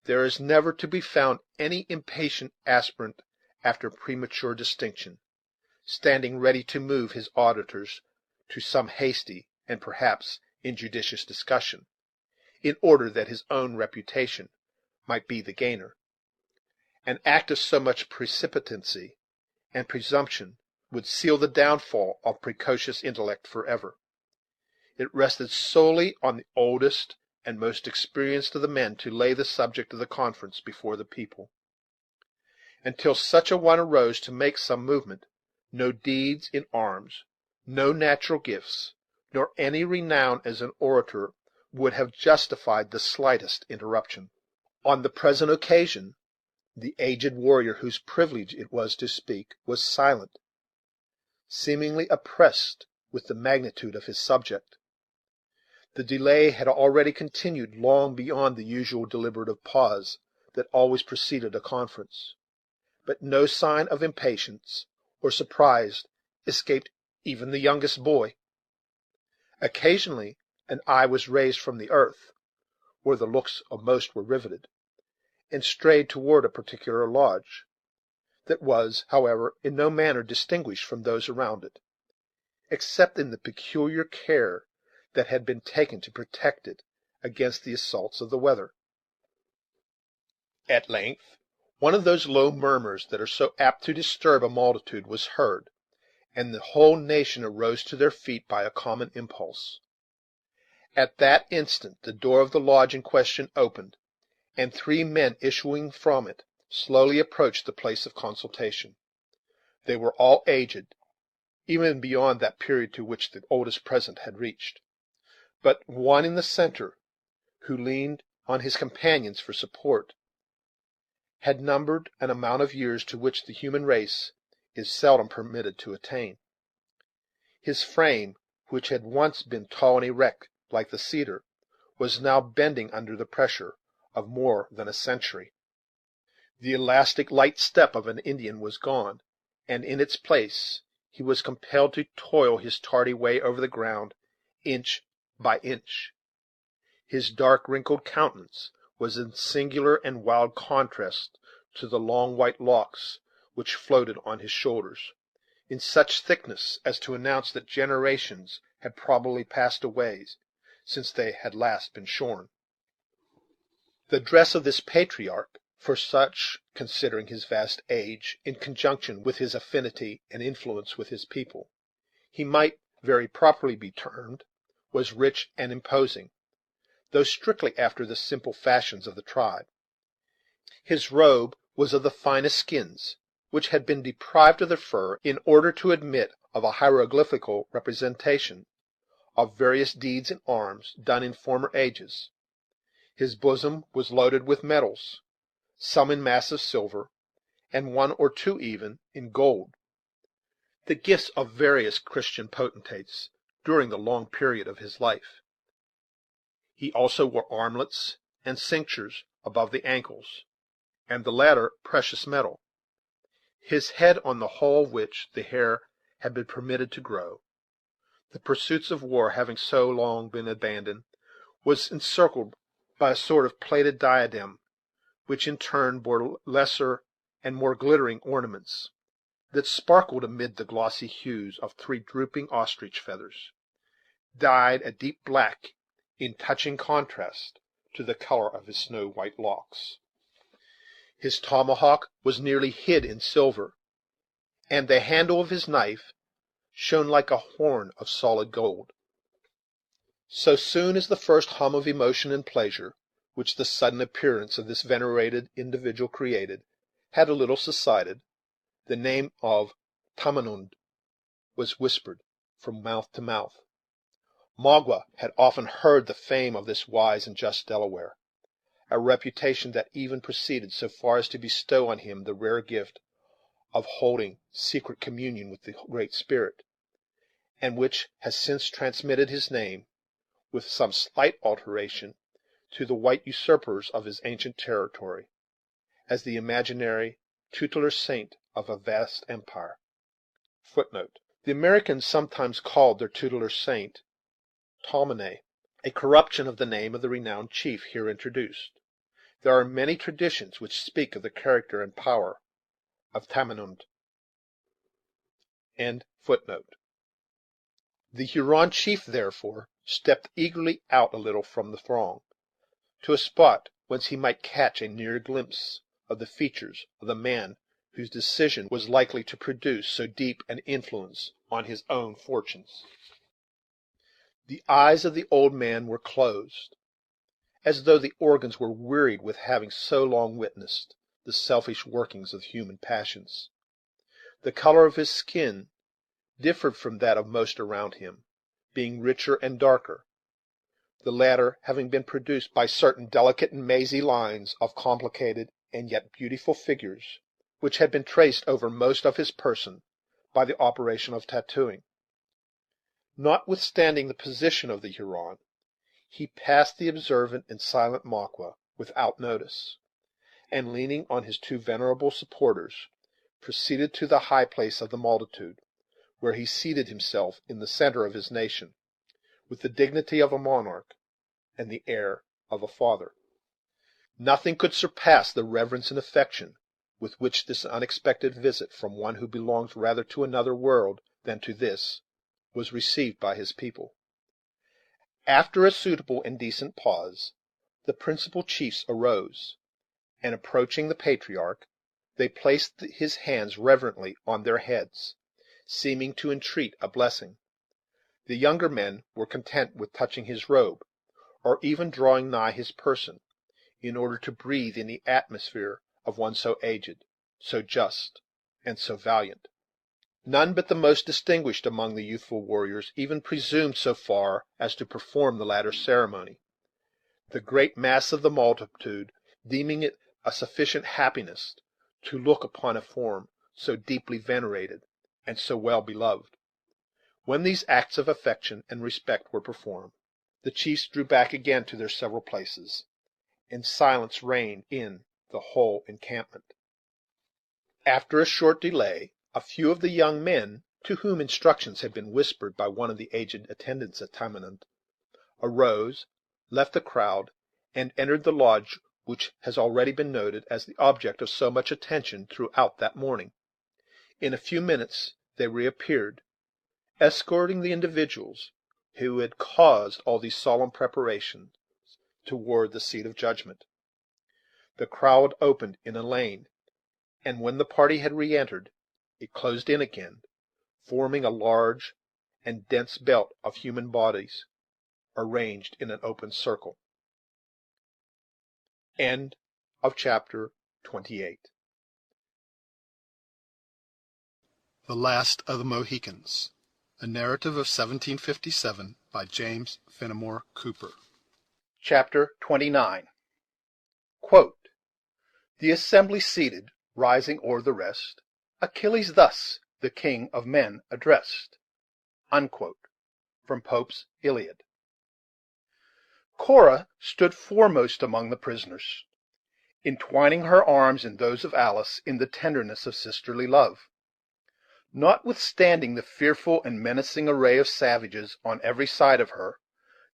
there is never to be found any impatient aspirant after premature distinction, standing ready to move his auditors to some hasty and perhaps injudicious discussion, in order that his own reputation might be the gainer. An act of so much precipitancy and presumption would seal the downfall of precocious intellect forever. It rested solely on the oldest and most experienced of the men to lay the subject of the conference before the people. Until such a one arose to make some movement, no deeds in arms, no natural gifts, nor any renown as an orator would have justified the slightest interruption. On the present occasion, the aged warrior, whose privilege it was to speak, was silent, seemingly oppressed with the magnitude of his subject. The delay had already continued long beyond the usual deliberative pause that always preceded a conference, but no sign of impatience or surprise escaped even the youngest boy. Occasionally an eye was raised from the earth, where the looks of most were riveted, and strayed toward a particular lodge, that was, however, in no manner distinguished from those around it, except in the peculiar care that had been taken to protect it against the assaults of the weather. At length, one of those low murmurs that are so apt to disturb a multitude was heard, and the whole nation arose to their feet by a common impulse. At that instant the door of the lodge in question opened, and 3 men issuing from it slowly approached the place of consultation. They were all aged, even beyond that period to which the oldest present had reached, but one in the center, who leaned on his companions for support, had numbered an amount of years to which the human race is seldom permitted to attain. His frame, which had once been tall and erect like the cedar, was now bending under the pressure of more than a century. The elastic, light step of an Indian was gone, and in its place he was compelled to toil his tardy way over the ground, inch by inch. His dark, wrinkled countenance was in singular and wild contrast to the long white locks which floated on his shoulders, in such thickness as to announce that generations had probably passed away since they had last been shorn. The dress of this patriarch, for such, considering his vast age, in conjunction with his affinity and influence with his people, he might very properly be termed, was rich and imposing, though strictly after the simple fashions of the tribe. His robe was of the finest skins, which had been deprived of their fur in order to admit of a hieroglyphical representation of various deeds in arms done in former ages. His bosom was loaded with medals, some in massive silver, and one or two even in gold, the gifts of various Christian potentates during the long period of his life. He also wore armlets and cinctures above the ankles, and the latter precious metal. His head, on the whole of which the hair had been permitted to grow, the pursuits of war having so long been abandoned, was encircled by a sort of plaited diadem, which in turn bore lesser and more glittering ornaments, that sparkled amid the glossy hues of three drooping ostrich feathers, dyed a deep black in touching contrast to the color of his snow white locks. His tomahawk was nearly hid in silver, and the handle of his knife shone like a horn of solid gold. So soon as the first hum of emotion and pleasure, which the sudden appearance of this venerated individual created, had a little subsided, the name of Tamenund was whispered from mouth to mouth. Magua had often heard the fame of this wise and just Delaware, a reputation that even proceeded so far as to bestow on him the rare gift of holding secret communion with the Great Spirit, and which has since transmitted his name, with some slight alteration, to the white usurpers of his ancient territory, as the imaginary tutelar saint of a vast empire. Footnote: The Americans sometimes called their tutelar saint Tomine, a corruption of the name of the renowned chief here introduced. There are many traditions which speak of the character and power of Tamenund. End footnote. The Huron chief, therefore, stepped eagerly out a little from the throng, to a spot whence he might catch a near glimpse of the features of the man whose decision was likely to produce so deep an influence on his own fortunes. The eyes of the old man were closed, as though the organs were wearied with having so long witnessed the selfish workings of human passions. The color of his skin differed from that of most around him, being richer and darker, the latter having been produced by certain delicate and mazy lines of complicated and yet beautiful figures, which had been traced over most of his person by the operation of tattooing. Notwithstanding the position of the Huron, he passed the observant and silent Magua without notice, and, leaning on his two venerable supporters, proceeded to the high place of the multitude, where he seated himself in the center of his nation, with the dignity of a monarch and the air of a father. Nothing could surpass the reverence and affection with which this unexpected visit from one who belongs rather to another world than to this was received by his people. After a suitable and decent pause, the principal chiefs arose, and, approaching the patriarch, they placed his hands reverently on their heads, seeming to entreat a blessing. The younger men were content with touching his robe, or even drawing nigh his person, in order to breathe in the atmosphere of one so aged, so just, and so valiant. None but the most distinguished among the youthful warriors even presumed so far as to perform the latter ceremony, the great mass of the multitude deeming it a sufficient happiness to look upon a form so deeply venerated and so well beloved. When these acts of affection and respect were performed, the chiefs drew back again to their several places, and silence reigned in the whole encampment. After a short delay, A few of the young men, to whom instructions had been whispered by one of the aged attendants at Tamenund, arose, left the crowd, and entered the lodge which has already been noted as the object of so much attention throughout that morning. In a few minutes they reappeared, escorting the individuals who had caused all these solemn preparations toward the seat of judgment. The crowd opened in a lane, and when the party had reentered, it closed in again, forming a large and dense belt of human bodies arranged in an open circle. End of chapter 28. The Last of the Mohicans, a narrative of 1757 by James Fenimore Cooper. Chapter 29. Quote, The assembly seated, rising o'er the rest, Achilles thus the king of men addressed. Unquote. From Pope's Iliad. Cora stood foremost among the prisoners, entwining her arms in those of Alice in the tenderness of sisterly love. Notwithstanding the fearful and menacing array of savages on every side of her,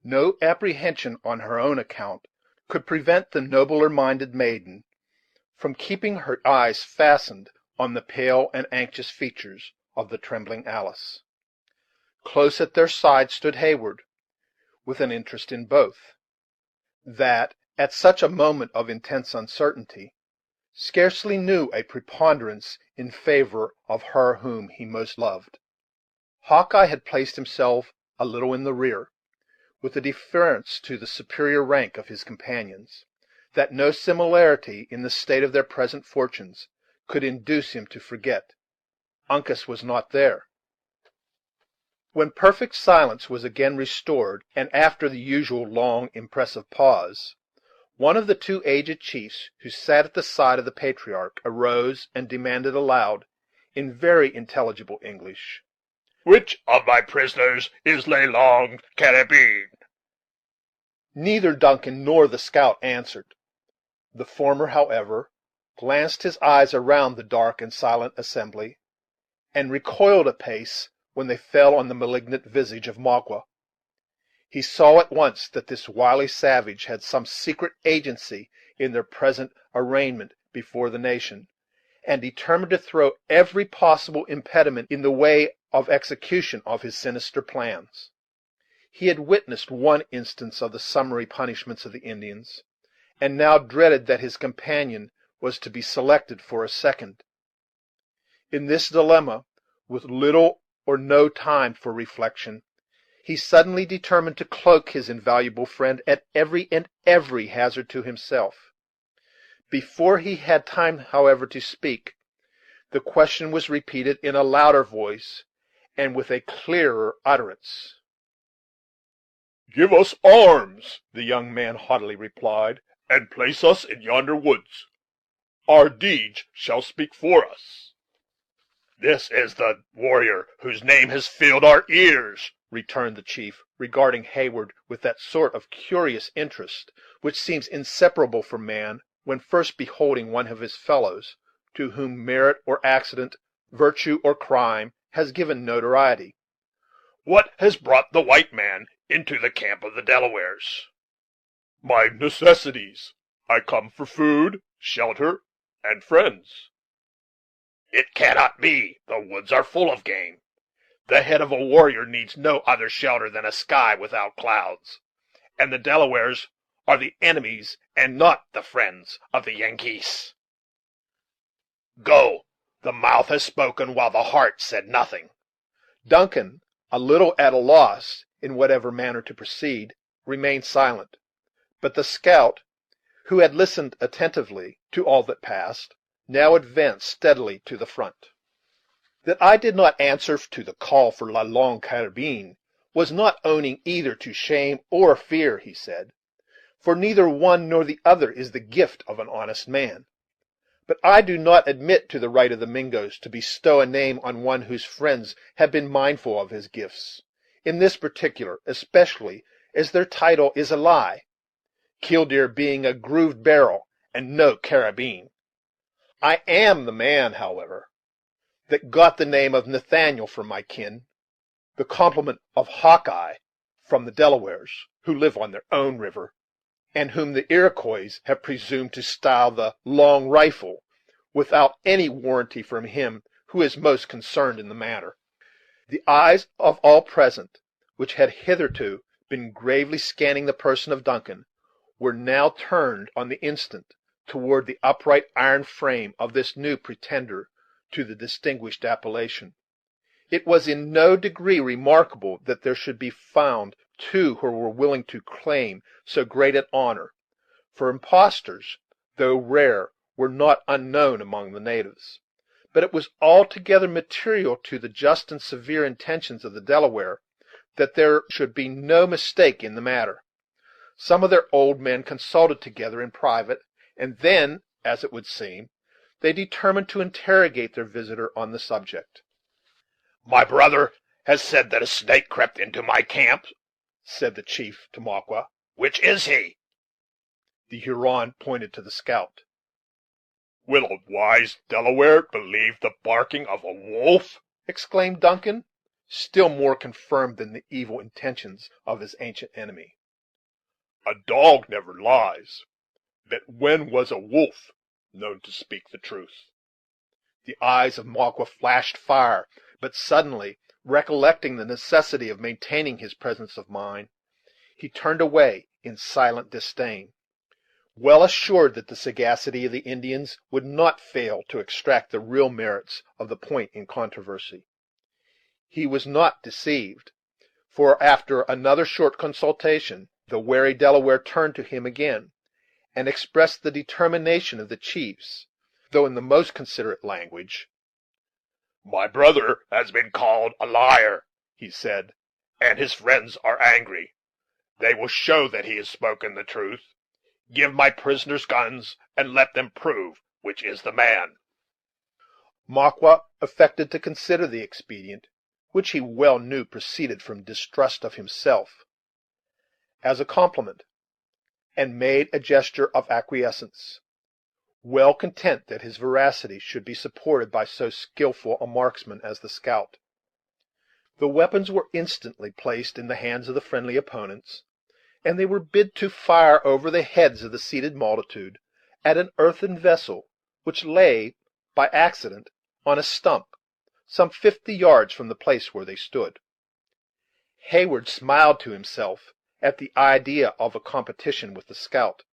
no apprehension on her own account could prevent the nobler minded maiden from keeping her eyes fastened on the pale and anxious features of the trembling Alice. Close at their side stood Heyward, with an interest in both, that, at such a moment of intense uncertainty, scarcely knew a preponderance in favor of her whom he most loved. Hawkeye had placed himself a little in the rear, with a deference to the superior rank of his companions, that no similarity in the state of their present fortunes could induce him to forget. Uncas was not there. When perfect silence was again restored, and after the usual long, impressive pause, one of the two aged chiefs who sat at the side of the patriarch arose and demanded aloud, in very intelligible English, Which of my prisoners is Le Long Carabine? Neither Duncan nor the scout answered. The former, however, glanced his eyes around the dark and silent assembly, and recoiled a pace when they fell on the malignant visage of Magua. He saw at once that this wily savage had some secret agency in their present arraignment before the nation, and determined to throw every possible impediment in the way of execution of his sinister plans. He had witnessed one instance of the summary punishments of the Indians, and now dreaded that his companion was to be selected for a second. In this dilemma, with little or no time for reflection, he suddenly determined to cloak his invaluable friend at every hazard to himself. Before he had time, however, to speak, the question was repeated in a louder voice and with a clearer utterance. Give us arms, the young man haughtily replied, and place us in yonder woods. Our deeds shall speak for us. This is the warrior whose name has filled our ears, returned the chief, regarding Heyward with that sort of curious interest which seems inseparable from man when first beholding one of his fellows, to whom merit or accident, virtue or crime, has given notoriety. What has brought the white man into the camp of the Delawares? My necessities. I come for food, shelter, and friends. It cannot be. The woods are full of game. The head of a warrior needs no other shelter than a sky without clouds, and the Delawares are the enemies and not the friends of the Yankees. Go. The mouth has spoken while the heart said nothing. Duncan, a little at a loss in whatever manner to proceed, remained silent; but the scout, who had listened attentively to all that passed, now advanced steadily to the front. That I did not answer to the call for La Longue Carabine was not owning either to shame or fear, he said, for neither one nor the other is the gift of an honest man. But I do not admit to the right of the Mingoes to bestow a name on one whose friends have been mindful of his gifts, in this particular, especially as their title is a lie, Killdeer being a grooved barrel and no carabine. I am the man, however. that got the name of Nathaniel from my kin, the complement of Hawkeye from the Delawares, who live on their own river, and whom the Iroquois have presumed to style the Long Rifle, without any warranty from him who is most concerned in the matter." The eyes of all present, which had hitherto been gravely scanning the person of Duncan, were now turned on the instant toward the upright iron frame of this new pretender to the distinguished appellation. It was in no degree remarkable that there should be found two who were willing to claim so great an honor, for impostors, though rare, were not unknown among the natives; but it was altogether material to the just and severe intentions of the Delaware that there should be no mistake in the matter. Some of their old men consulted together in private, and then, as it would seem, they determined to interrogate their visitor on the subject. "My brother has said that a snake crept into my camp," said the chief to Magua. "Which is he?" The Huron pointed to the scout. "Will a wise Delaware believe the barking of a wolf?" exclaimed Duncan, still more confirmed in the evil intentions of his ancient enemy. "A dog never lies. But when was a wolf known to speak the truth?" The eyes of Magua flashed fire, but suddenly recollecting the necessity of maintaining his presence of mind, he turned away in silent disdain, well assured that the sagacity of the Indians would not fail to extract the real merits of the point in controversy. He was not deceived, for after another short consultation, the wary Delaware turned to him again, and expressed the determination of the chiefs, though in the most considerate language. "My brother has been called a liar," he said, "and his friends are angry. They will show that he has spoken the truth. Give my prisoners guns, and let them prove which is the man." Magua affected to consider the expedient, which he well knew proceeded from distrust of himself, as a compliment, and made a gesture of acquiescence, well content that his veracity should be supported by so skillful a marksman as the scout. The weapons were instantly placed in the hands of the friendly opponents, and they were bid to fire over the heads of the seated multitude at an earthen vessel which lay, by accident, on a stump, some 50 yards from the place where they stood. Heyward smiled to himself at the idea of a competition with the scout,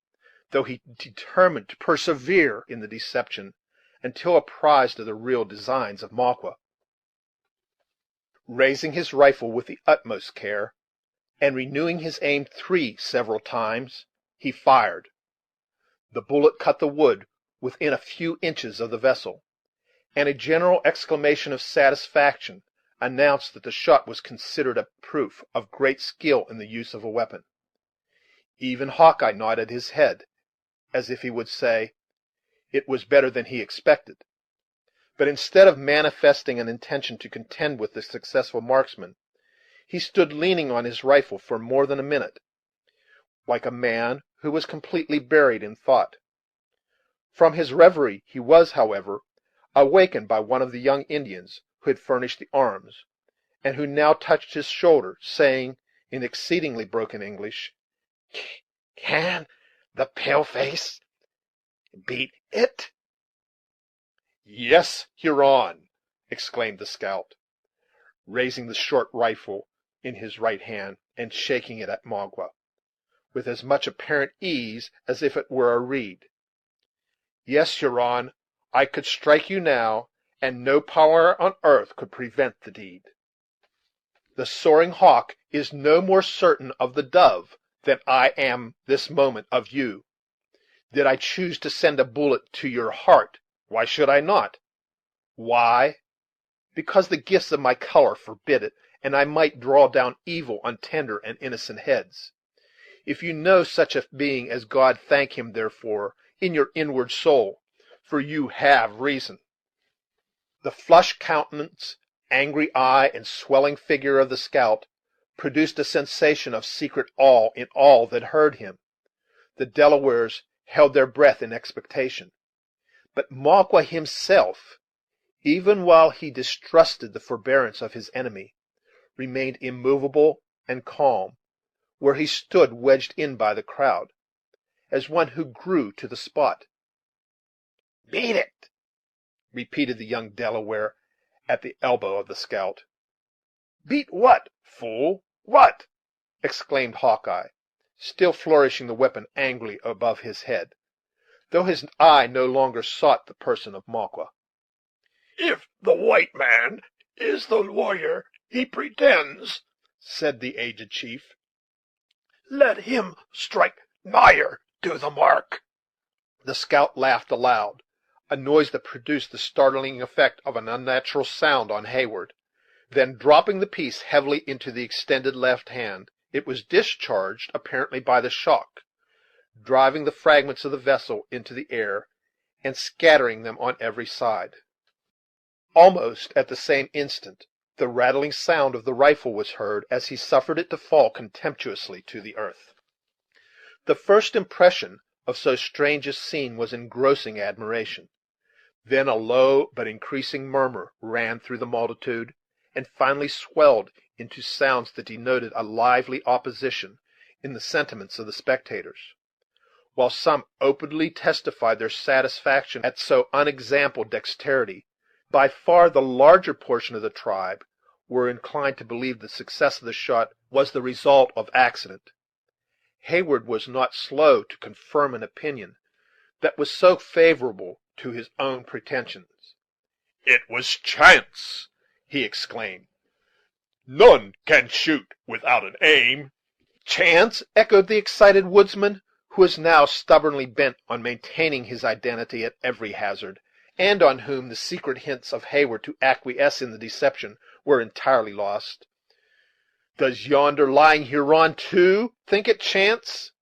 though he determined to persevere in the deception until apprised of the real designs of Magua. Raising his rifle with the utmost care, and renewing his aim 3 several times, he fired. The bullet cut the wood within a few inches of the vessel, and a general exclamation of satisfaction announced that the shot was considered a proof of great skill in the use of a weapon. Even Hawkeye nodded his head, as if he would say, it was better than he expected; but instead of manifesting an intention to contend with the successful marksman, he stood leaning on his rifle for more than a minute, like a man who was completely buried in thought. From his reverie he was, however, awakened by one of the young Indians who had furnished the arms, and who now touched his shoulder, saying, in exceedingly broken English, "Can the pale face beat it?" "Yes, Huron," exclaimed the scout, raising the short rifle in his right hand, and shaking it at Magua, with as much apparent ease as if it were a reed. "Yes, Huron, I could strike you now, and no power on earth could prevent the deed. The soaring hawk is no more certain of the dove than I am this moment of you. Did I choose to send a bullet to your heart, why should I not? Why? Because the gifts of my color forbid it, and I might draw down evil on tender and innocent heads. If you know such a being as God, thank him, therefore, in your inward soul, for you have reason." The flushed countenance, angry eye, and swelling figure of the scout produced a sensation of secret awe in all that heard him. The Delawares held their breath in expectation, but Magua himself, even while he distrusted the forbearance of his enemy, remained immovable and calm, where he stood wedged in by the crowd, as one who grew to the spot. "Beat it!" repeated the young Delaware at the elbow of the scout. "Beat what, fool, what?" exclaimed Hawkeye, still flourishing the weapon angrily above his head, though his eye no longer sought the person of Maqua. "If the white man is the warrior he pretends," said the aged chief, "let him strike nigher to the mark." The scout laughed aloud, a noise that produced the startling effect of an unnatural sound on Heyward. Then, dropping the piece heavily into the extended left hand, it was discharged, apparently by the shock, driving the fragments of the vessel into the air, and scattering them on every side. Almost at the same instant the rattling sound of the rifle was heard, as he suffered it to fall contemptuously to the earth. The first impression of so strange a scene was engrossing admiration. Then a low but increasing murmur ran through the multitude, and finally swelled into sounds that denoted a lively opposition in the sentiments of the spectators. While some openly testified their satisfaction at so unexampled dexterity, by far the larger portion of the tribe were inclined to believe the success of the shot was the result of accident. Heyward was not slow to confirm an opinion that was so favorable to his own pretensions. "It was chance," he exclaimed. "None can shoot without an aim." "Chance!" echoed the excited woodsman, who was now stubbornly bent on maintaining his identity at every hazard, and on whom the secret hints of Heyward to acquiesce in the deception were entirely lost. "Does yonder lying Huron, too, think it chance?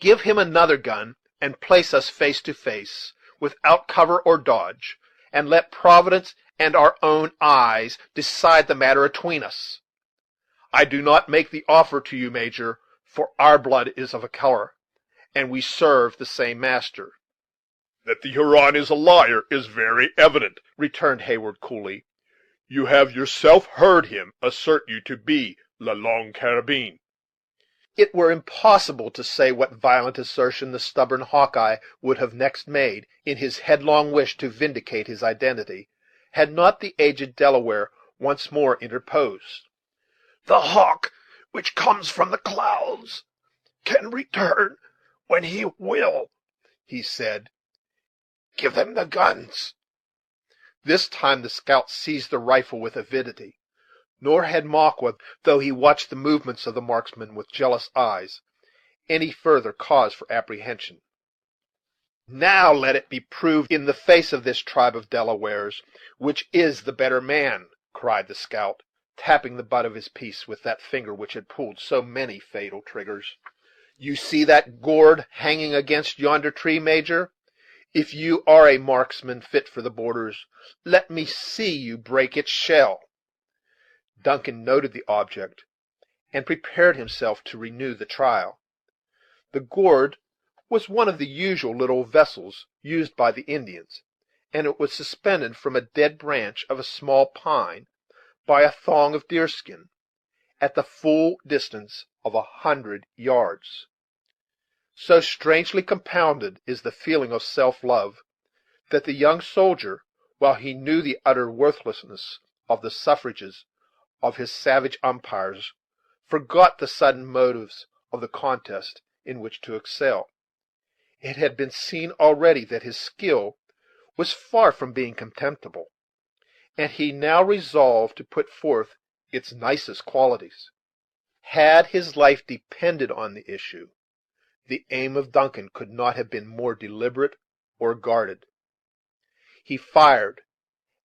Give him another gun, and place us face to face, without cover or dodge, and let Providence and our own eyes decide the matter atween us. I do not make the offer to you, Major, for our blood is of a color, and we serve the same master." "That the Huron is a liar is very evident," returned Heyward coolly. "You have yourself heard him assert you to be La Longue Carabine." It were impossible to say what violent assertion the stubborn Hawkeye would have next made, in his headlong wish to vindicate his identity, had not the aged Delaware once more interposed. "The hawk which comes from the clouds can return when he will," he said. "Give them the guns." This time the scout seized the rifle with avidity, nor had Maqua, though he watched the movements of the marksman with jealous eyes, any further cause for apprehension. "Now let it be proved in the face of this tribe of Delawares which is the better man," cried the scout, tapping the butt of his piece with that finger which had pulled so many fatal triggers. "You see that gourd hanging against yonder tree, Major? If you are a marksman fit for the borders, let me see you break its shell." Duncan noted the object, and prepared himself to renew the trial. The gourd was one of the usual little vessels used by the Indians, and it was suspended from a dead branch of a small pine by a thong of deerskin, at the full distance of 100 yards. So strangely compounded is the feeling of self-love, that the young soldier, while he knew the utter worthlessness of the suffrages of his savage umpires, forgot the sudden motives of the contest in which to excel. It had been seen already that his skill was far from being contemptible, and he now resolved to put forth its nicest qualities. Had his life depended on the issue, the aim of Duncan could not have been more deliberate or guarded. He fired,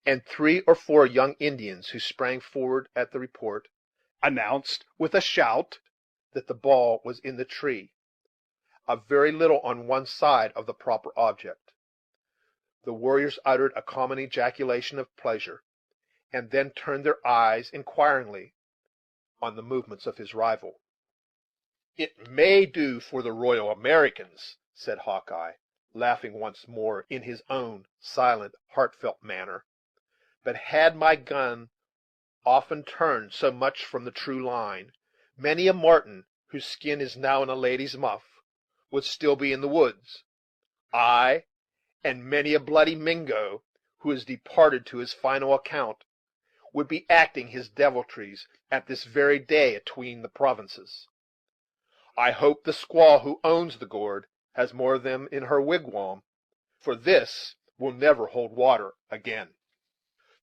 and 3 or 4 young Indians, who sprang forward at the report, announced with a shout that the ball was in the tree, a very little on one side of the proper object. The warriors uttered a common ejaculation of pleasure, and then turned their eyes inquiringly on the movements of his rival. "It may do for the Royal Americans," said Hawkeye, laughing once more in his own silent, heartfelt manner. but had my gun often turned so much from the true line, many a marten, whose skin is now in a lady's muff, would still be in the woods; ay, and many a bloody Mingo, who is departed to his final account, would be acting his deviltries at this very day atween the provinces. I hope the squaw who owns the gourd has more of them in her wigwam, for this will never hold water again."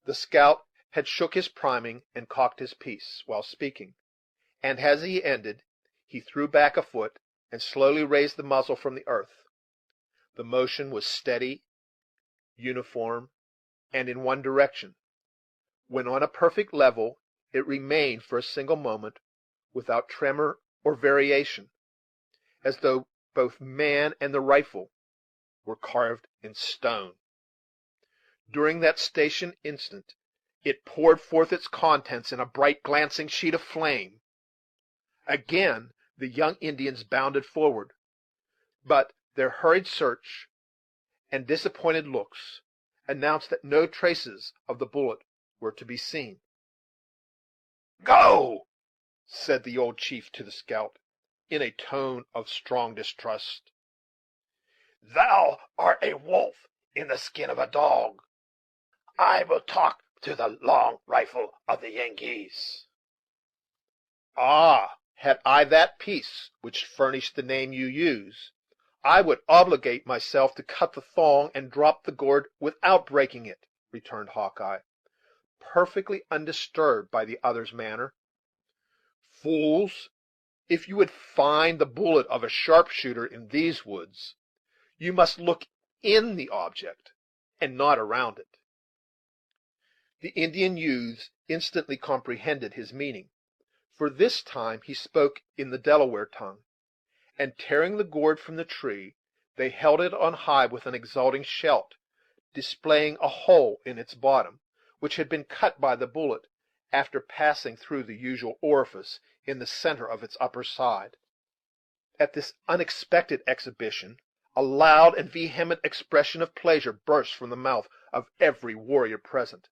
The scout had shook his priming and cocked his piece, while speaking, and as he ended he threw back a foot and slowly raised the muzzle from the earth. The motion was steady, uniform, and in one direction. When on a perfect level, it remained for a single moment without tremor or variation, as though both man and the rifle were carved in stone. During that stationed instant it poured forth its contents in a bright glancing sheet of flame. Again the young Indians bounded forward, but their hurried search and disappointed looks announced that no traces of the bullet were to be seen. "Go!" said the old chief to the scout, in a tone of strong distrust. "Thou art a wolf in the skin of a dog. I will talk to the long rifle of the Yengeese." "Ah, had I that piece which furnished the name you use, I would obligate myself to cut the thong and drop the gourd without breaking it," returned Hawkeye, perfectly undisturbed by the other's manner. "Fools, if you would find the bullet of a sharpshooter in these woods, you must look in the object, and not around it." The Indian youths instantly comprehended his meaning, for this time he spoke in the Delaware tongue, and tearing the gourd from the tree, they held it on high with an exulting shout, displaying a hole in its bottom, which had been cut by the bullet, after passing through the usual orifice in the centre of its upper side. At this unexpected exhibition a loud and vehement expression of pleasure burst from the mouth of every warrior present.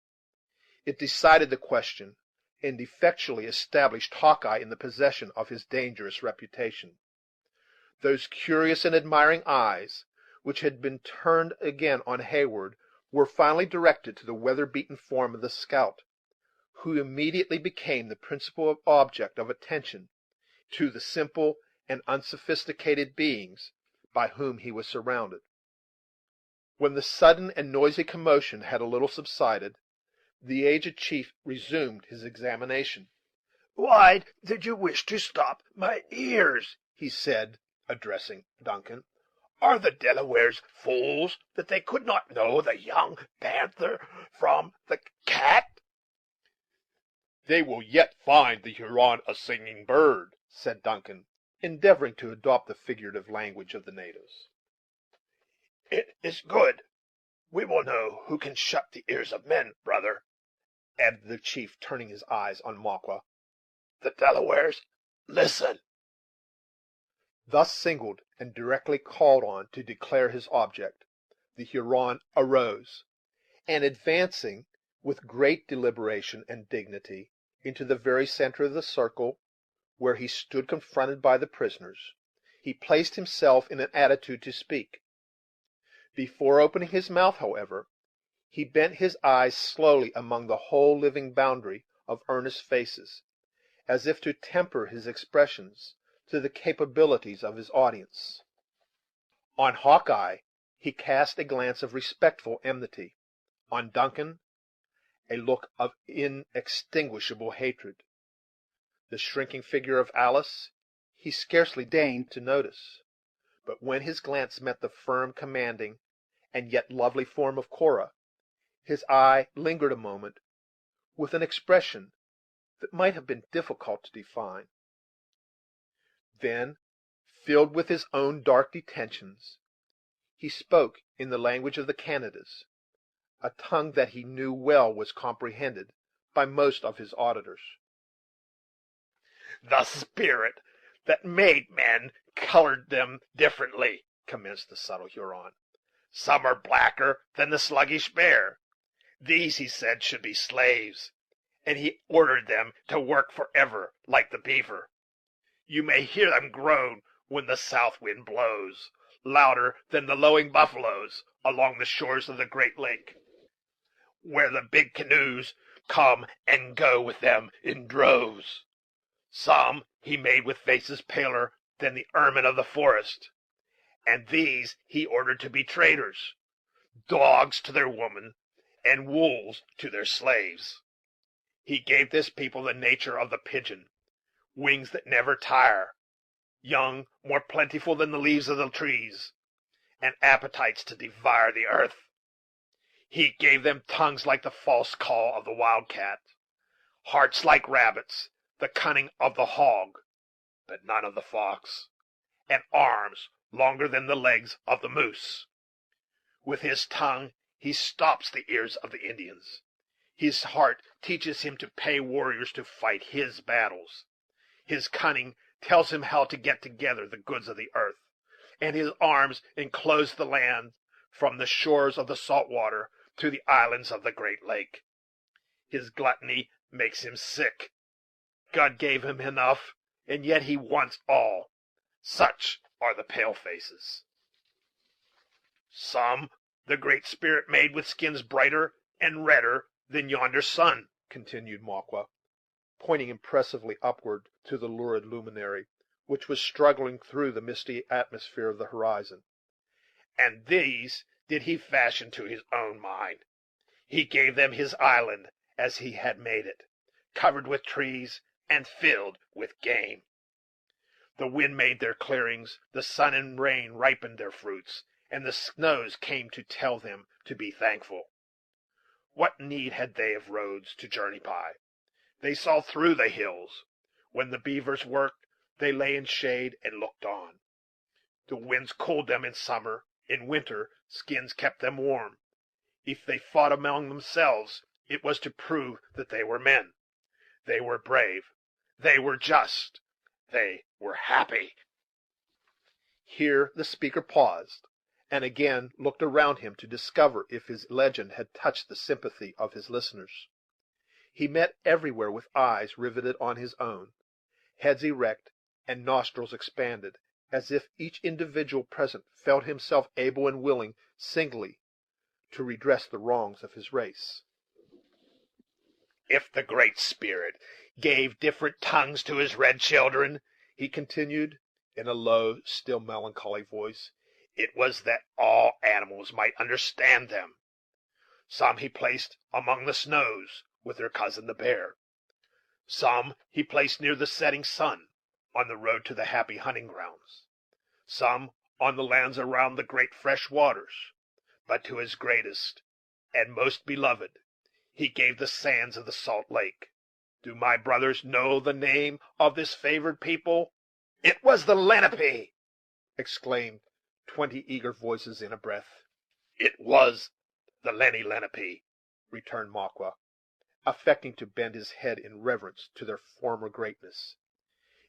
It decided the question, and effectually established Hawkeye in the possession of his dangerous reputation. Those curious and admiring eyes, which had been turned again on Heyward, were finally directed to the weather beaten form of the scout, who immediately became the principal object of attention to the simple and unsophisticated beings by whom he was surrounded. When the sudden and noisy commotion had a little subsided, the aged chief resumed his examination. "Why did you wish to stop my ears?" he said, addressing Duncan. "Are the Delawares fools that they could not know the young panther from the cat?" "They will yet find the Huron a singing bird," said Duncan, endeavoring to adopt the figurative language of the natives. "It is good. We will know who can shut the ears of men, brother," added the chief, turning his eyes on Mahquah. "The Delawares, listen." Thus signaled and directly called on to declare his object, the Huron arose, and advancing with great deliberation and dignity into the very centre of the circle, where he stood confronted by the prisoners, he placed himself in an attitude to speak. Before opening his mouth, however, he bent his eyes slowly among the whole living boundary of earnest faces, as if to temper his expressions to the capabilities of his audience. On Hawkeye he cast a glance of respectful enmity; on Duncan a look of inextinguishable hatred. The shrinking figure of Alice he scarcely deigned to notice; but when his glance met the firm, commanding, and yet lovely form of Cora, his eye lingered a moment with an expression that might have been difficult to define. Then, filled with his own dark detentions, he spoke in the language of the Canadas, a tongue that he knew well was comprehended by most of his auditors. "The spirit that made men colored them differently," commenced the subtle Huron. "Some are blacker than the sluggish bear. These, he said, should be slaves, and he ordered them to work forever, like the beaver. You may hear them groan when the south wind blows, louder than the lowing buffaloes along the shores of the great lake, where the big canoes come and go with them in droves. Some he made with faces paler than the ermine of the forest, and these he ordered to be traders, dogs to their women, and wolves to their slaves. He gave this people the nature of the pigeon, wings that never tire, young more plentiful than the leaves of the trees, and appetites to devour the earth. He gave them tongues like the false call of the wildcat, hearts like rabbits, the cunning of the hog, but none of the fox, and arms longer than the legs of the moose. With his tongue he stops the ears of the Indians. His heart teaches him to pay warriors to fight his battles. His cunning tells him how to get together the goods of the earth, and his arms enclose the land from the shores of the salt water to the islands of the great lake. His gluttony makes him sick. God gave him enough, and yet he wants all. Such are the pale faces. Some the Great Spirit made with skins brighter and redder than yonder sun," continued Maqua, pointing impressively upward to the lurid luminary, which was struggling through the misty atmosphere of the horizon; "and these did he fashion to his own mind. He gave them his island as he had made it, covered with trees and filled with game. The wind made their clearings, the sun and rain ripened their fruits, and the snows came to tell them to be thankful. What need had they of roads to journey by? They saw through the hills. When the beavers worked, they lay in shade and looked on. The winds cooled them in summer; in winter, skins kept them warm. If they fought among themselves, it was to prove that they were men. They were brave, they were just, they were happy." Here the speaker paused, and again looked around him to discover if his legend had touched the sympathy of his listeners. He met everywhere with eyes riveted on his own, heads erect, and nostrils expanded, as if each individual present felt himself able and willing singly to redress the wrongs of his race. "If the Great Spirit gave different tongues to his red children," he continued, in a low, still melancholy voice, "it was that all animals might understand them. Some he placed among the snows, with their cousin the bear. Some he placed near the setting sun, on the road to the happy hunting grounds. Some on the lands around the great fresh waters. But to his greatest and most beloved he gave the sands of the salt lake. Do my brothers know the name of this favored people?" "It was the Lenape!" exclaimed 20 eager voices in a breath. "It was the Lenni Lenape," returned Maqua, affecting to bend his head in reverence to their former greatness.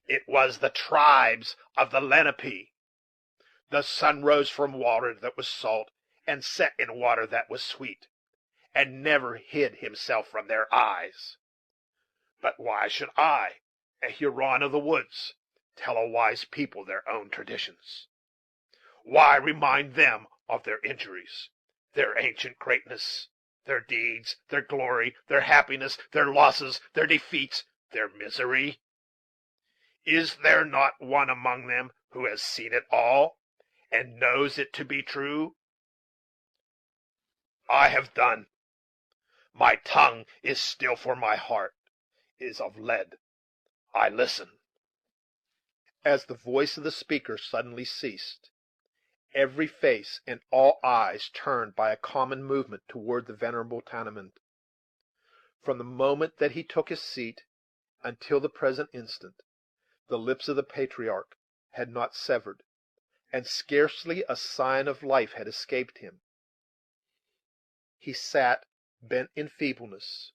"It was the tribes of the Lenape. The sun rose from water that was salt, and set in water that was sweet, and never hid himself from their eyes. But why should I, a Huron of the woods, tell a wise people their own traditions? Why remind them of their injuries, their ancient greatness, their deeds, their glory, their happiness, their losses, their defeats, their misery? Is there not one among them who has seen it all, and knows it to be true? I have done. My tongue is still, for my heart is of lead. I listen." As the voice of the speaker suddenly ceased, every face and all eyes turned by a common movement toward the venerable Tamenund. From the moment that he took his seat until the present instant, the lips of the patriarch had not severed, and scarcely a sign of life had escaped him. He sat bent in feebleness,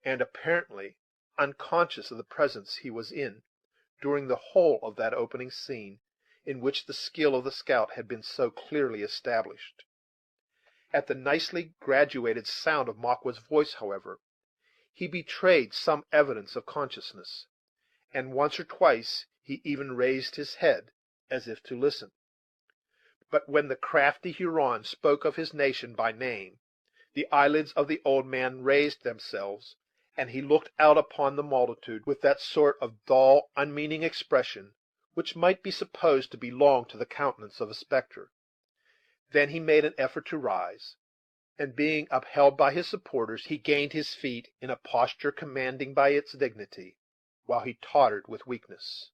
and apparently unconscious of the presence he was in during the whole of that opening scene in which the skill of the scout had been so clearly established. At the nicely graduated sound of Makwa's voice, however, he betrayed some evidence of consciousness, and once or twice he even raised his head, as if to listen. But when the crafty Huron spoke of his nation by name, the eyelids of the old man raised themselves, and he looked out upon the multitude with that sort of dull, unmeaning expression which might be supposed to belong to the countenance of a spectre. Then he made an effort to rise, and being upheld by his supporters, he gained his feet in a posture commanding by its dignity, while he tottered with weakness.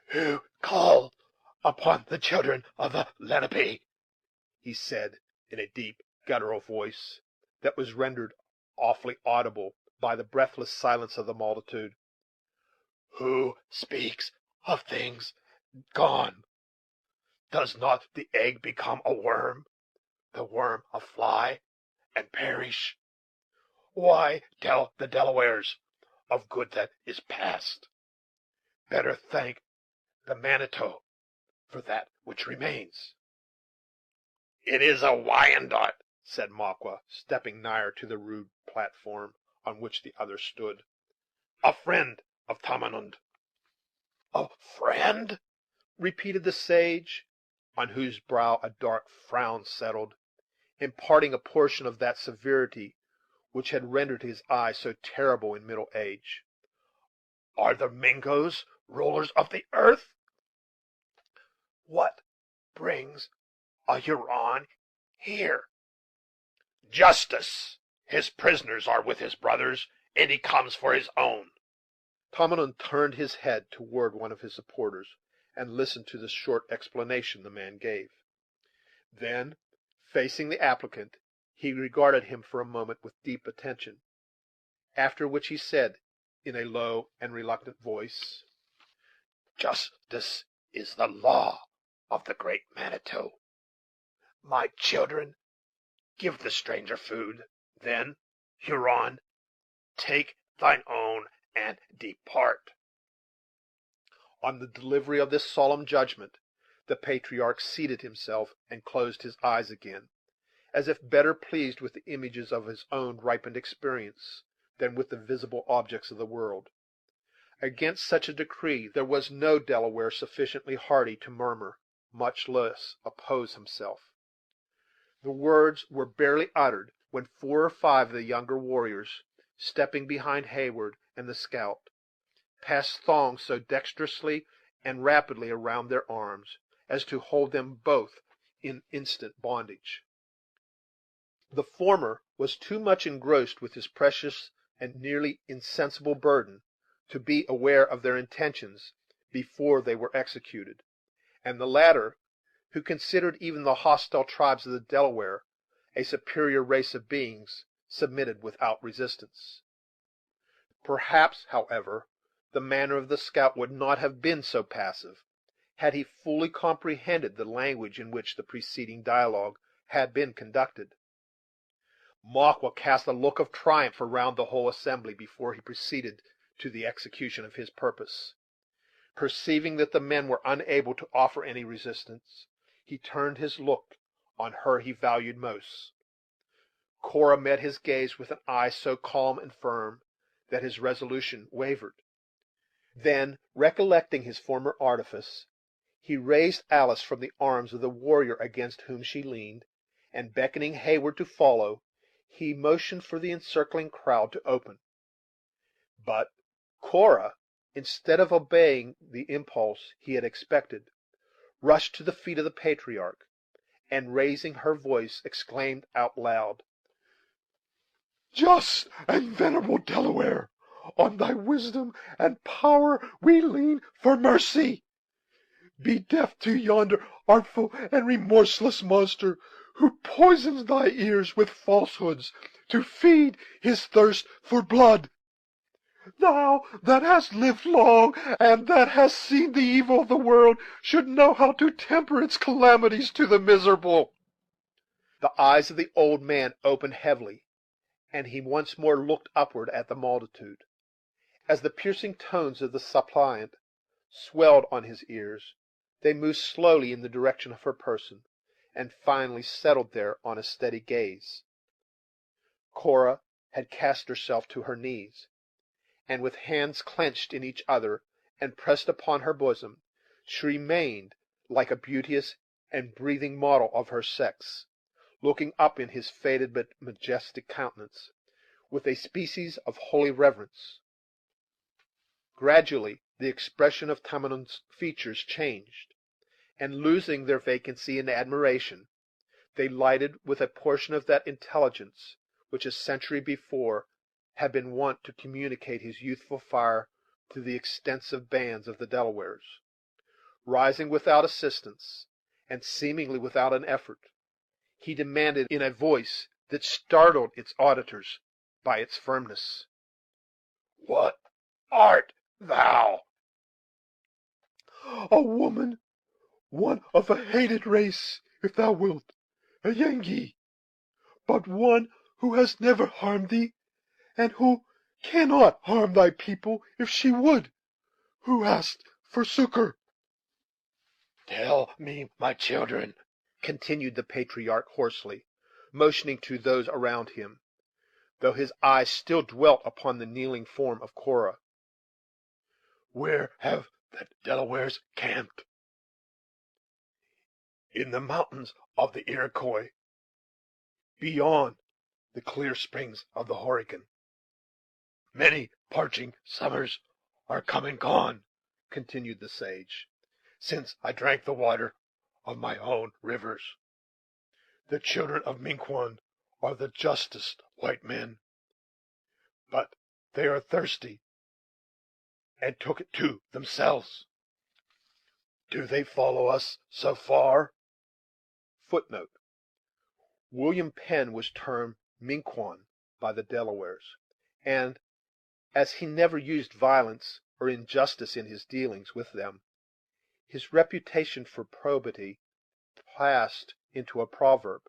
"Who call upon the children of the Lenape?" he said, in a deep, guttural voice, that was rendered awfully audible by the breathless silence of the multitude. "Who speaks of things gone? Does not the egg become a worm, the worm a fly, and perish? Why tell the Delawares of good that is past? Better thank the Manitou for that which remains." "It is a Wyandot," said Makwa, stepping nigher to the rude platform on which the others stood. "a friend of Tamenund." "A friend!" repeated the sage, on whose brow a dark frown settled, imparting a portion of that severity which had rendered his eye so terrible in middle age. "Are the Mingoes rulers of the earth? What brings a Huron here?" "Justice. His prisoners are with his brothers, and he comes for his own." Tamenund turned his head toward one of his supporters, and listened to the short explanation the man gave. Then, facing the applicant, he regarded him for a moment with deep attention, after which he said, in a low and reluctant voice: "Justice is the law of the great Manitou. My children, give the stranger food; then, Huron, take thine own and depart." On the delivery of this solemn judgment, the patriarch seated himself and closed his eyes again, as if better pleased with the images of his own ripened experience than with the visible objects of the world. Against such a decree there was no Delaware sufficiently hardy to murmur, much less oppose himself. The words were barely uttered when 4 or 5 of the younger warriors, stepping behind Heyward and the scout, passed thongs so dexterously and rapidly around their arms as to hold them both in instant bondage. The former was too much engrossed with his precious and nearly insensible burden to be aware of their intentions before they were executed, and the latter, who considered even the hostile tribes of the Delaware a superior race of beings, submitted without resistance. Perhaps, however, the manner of the scout would not have been so passive, had he fully comprehended the language in which the preceding dialogue had been conducted. Makwa cast a look of triumph around the whole assembly before he proceeded to the execution of his purpose. Perceiving that the men were unable to offer any resistance, he turned his look on her he valued most. Cora met his gaze with an eye so calm and firm that his resolution wavered. Then, recollecting his former artifice, he raised Alice from the arms of the warrior against whom she leaned, and, beckoning Heyward to follow, he motioned for the encircling crowd to open. But Cora, instead of obeying the impulse he had expected, rushed to the feet of the patriarch, and, raising her voice, exclaimed out loud: "Just and venerable Delaware, on thy wisdom and power we lean for mercy. Be deaf to yonder artful and remorseless monster, who poisons thy ears with falsehoods to feed his thirst for blood. Thou that hast lived long, and that hast seen the evil of the world, should know how to temper its calamities to the miserable." The eyes of the old man opened heavily, and he once more looked upward at the multitude. As the piercing tones of the suppliant swelled on his ears, they moved slowly in the direction of her person, and finally settled there on a steady gaze. Cora had cast herself to her knees, and with hands clenched in each other and pressed upon her bosom, she remained like a beauteous and breathing model of her sex, looking up in his faded but majestic countenance with a species of holy reverence. Gradually the expression of Tamenund's features changed, and losing their vacancy in admiration, they lighted with a portion of that intelligence which a century before had been wont to communicate his youthful fire to the extensive bands of the Delawares. Rising without assistance, and seemingly without an effort, he demanded in a voice that startled its auditors by its firmness: "What art thou?" "A woman, one of a hated race, if thou wilt, a Yengeese, but one who has never harmed thee, and who cannot harm thy people if she would, who hast for succor." "Tell me, my children," continued the patriarch hoarsely, motioning to those around him, though his eyes still dwelt upon the kneeling form of Cora, "where have the Delawares camped?" "In the mountains of the Iroquois, beyond the clear springs of the Horicon." "Many parching summers are come and gone," continued the sage, "since I drank the water of my own rivers. The children of Miquon are the justest white men, but they are thirsty, and took it to themselves. Do they follow us so far?" Footnote: William Penn was termed Miquon by the Delawares, and, as he never used violence or injustice in his dealings with them, his reputation for probity passed into a proverb.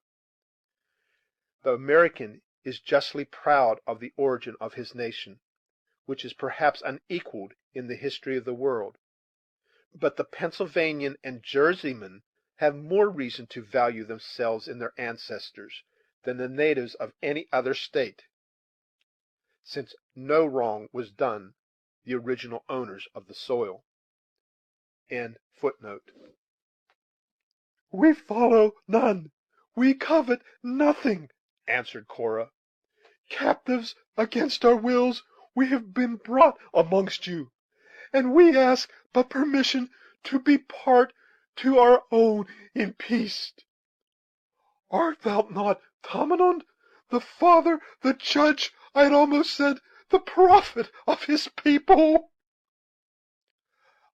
The American is justly proud of the origin of his nation, which is perhaps unequaled in the history of the world; but the Pennsylvanian and Jerseyman have more reason to value themselves in their ancestors than the natives of any other state, since no wrong was done the original owners of the soil. "We follow none, we covet nothing," answered Cora. "Captives against our wills, we have been brought amongst you, and we ask but permission to depart to our own in peace. Art thou not Tamenund, the father, the judge, I had almost said the prophet of his people?"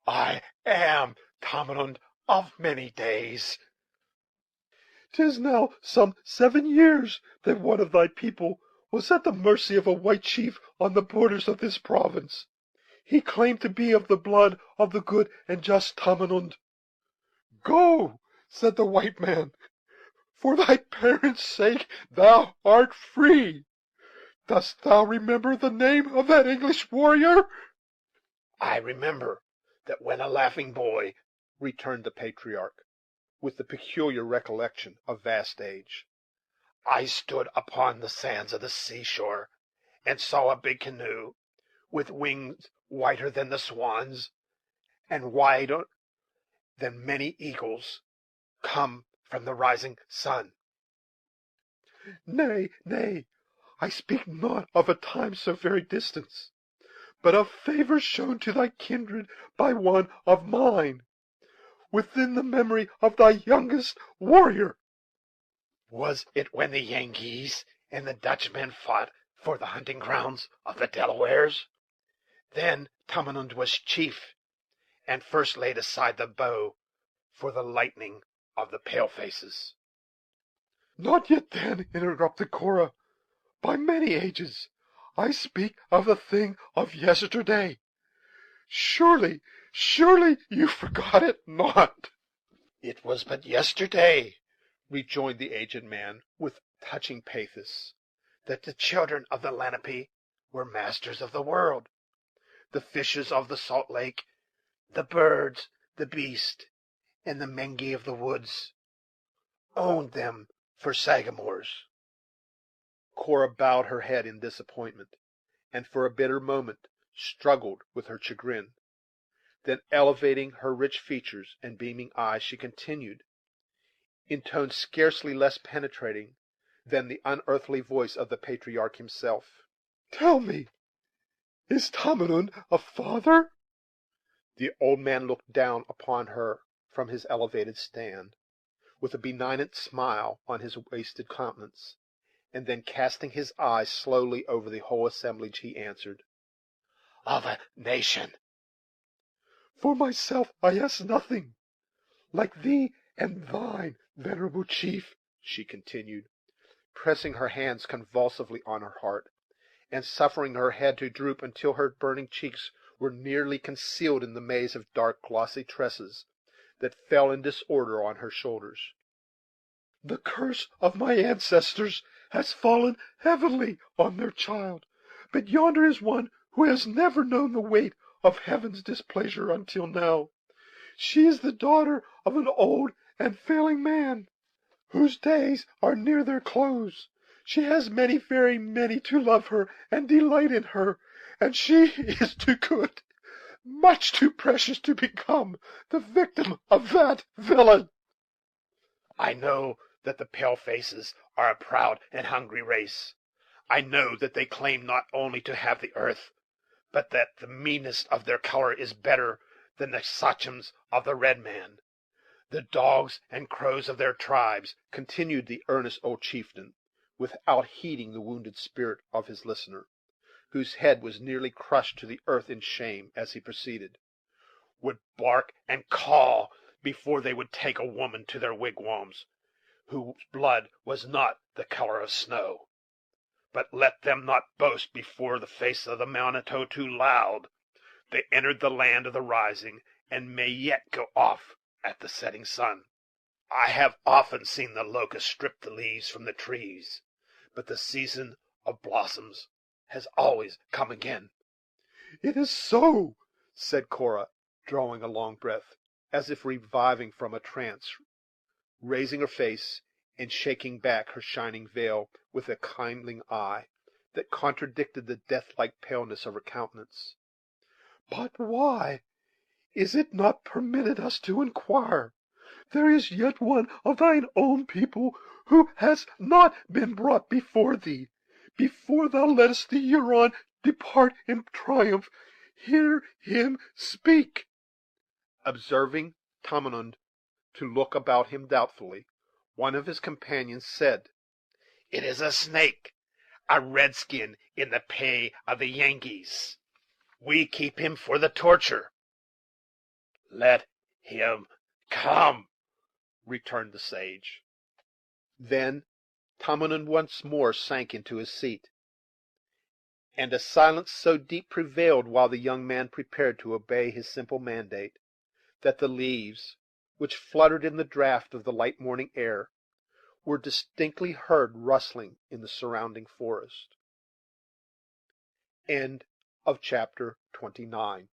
"I am Tamenund of many days." "'Tis now some 7 years that one of thy people was at the mercy of a white chief on the borders of this province. He claimed to be of the blood of the good and just Tamenund. 'Go,' said the white man, 'for thy parents' sake thou art free.' Dost thou remember the name of that English warrior?" "I remember that when a laughing boy," returned the patriarch, with the peculiar recollection of vast age, "I stood upon the sands of the seashore, and saw a big canoe, with wings whiter than the swan's, and wider than many eagles, come from the rising sun." "Nay, nay, I speak not of a time so very distant, but of favors shown to thy kindred by one of mine, within the memory of thy youngest warrior." "Was it when the Yankees and the Dutchmen fought for the hunting grounds of the Delawares? Then Tamenund was chief, and first laid aside the bow for the lightning of the pale faces." "Not yet then," interrupted Cora. "By many ages. I speak of the thing of yesterday. Surely, surely you forgot it not." "It was but yesterday," rejoined the aged man with touching pathos, "that the children of the Lenape were masters of the world. The fishes of the salt lake, the birds, the beasts, and the Mengwe of the woods, owned them for Sagamore's." Cora bowed her head in disappointment, and for a bitter moment struggled with her chagrin. Then, elevating her rich features and beaming eyes, she continued, in tones scarcely less penetrating than the unearthly voice of the patriarch himself: "Tell me, is Tamenund a father?" The old man looked down upon her from his elevated stand, with a benignant smile on his wasted countenance, and then, casting his eyes slowly over the whole assemblage, he answered: "Of a nation." "For myself I ask nothing. Like thee and thine, venerable chief," she continued, pressing her hands convulsively on her heart, and suffering her head to droop until her burning cheeks were nearly concealed in the maze of dark, glossy tresses that fell in disorder on her shoulders, "the curse of my ancestors has fallen heavily on their child; but yonder is one who has never known the weight of Heaven's displeasure until now. She is the daughter of an old and failing man, whose days are near their close. She has many, very many, to love her and delight in her, and she is too good, much too precious, to become the victim of that villain." "I know that the pale faces are a proud and hungry race. I know that they claim not only to have the earth, but that the meanest of their color is better than the Sachems of the red man, the dogs and crows of their tribes," continued the earnest old chieftain, without heeding the wounded spirit of his listener, whose head was nearly crushed to the earth in shame, as he proceeded, "would bark and caw before they would take a woman to their wigwams, whose blood was not the color of snow. But let them not boast before the face of the Manitou too loud. They entered the land of the rising, and may yet go off at the setting sun. I have often seen the locust strip the leaves from the trees, but the season of blossoms has always come again." "It is so," said Cora, drawing a long breath, as if reviving from a trance, raising her face, and shaking back her shining veil with a kindling eye that contradicted the death-like paleness of her countenance. "But why is it not permitted us to inquire? There is yet one of thine own people who has not been brought before thee. Before thou lettest the Huron depart in triumph, hear him speak." Observing Tamenund to look about him doubtfully, one of his companions said: "It is a snake, a redskin in the pay of the Yankees. We keep him for the torture." "Let him come," returned the sage. Then Tamenund once more sank into his seat, and a silence so deep prevailed while the young man prepared to obey his simple mandate, that the leaves, which fluttered in the draught of the light morning air, were distinctly heard rustling in the surrounding forest. Chapter 29.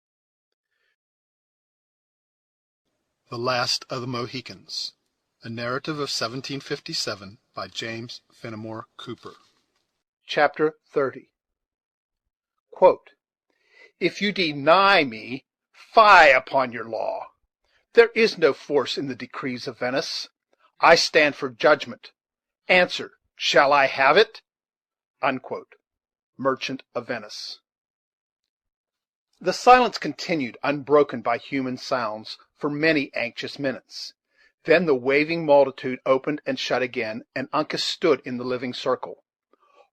The Last of the Mohicans, a narrative of 1757 by James Fenimore Cooper. Chapter 30. "If you deny me, fie upon your law. There is no force in the decrees of Venice. I stand for judgment. Answer, shall I have it?" Merchant of Venice. The silence continued, unbroken by human sounds, for many anxious minutes. Then the waving multitude opened and shut again, and Uncas stood in the living circle.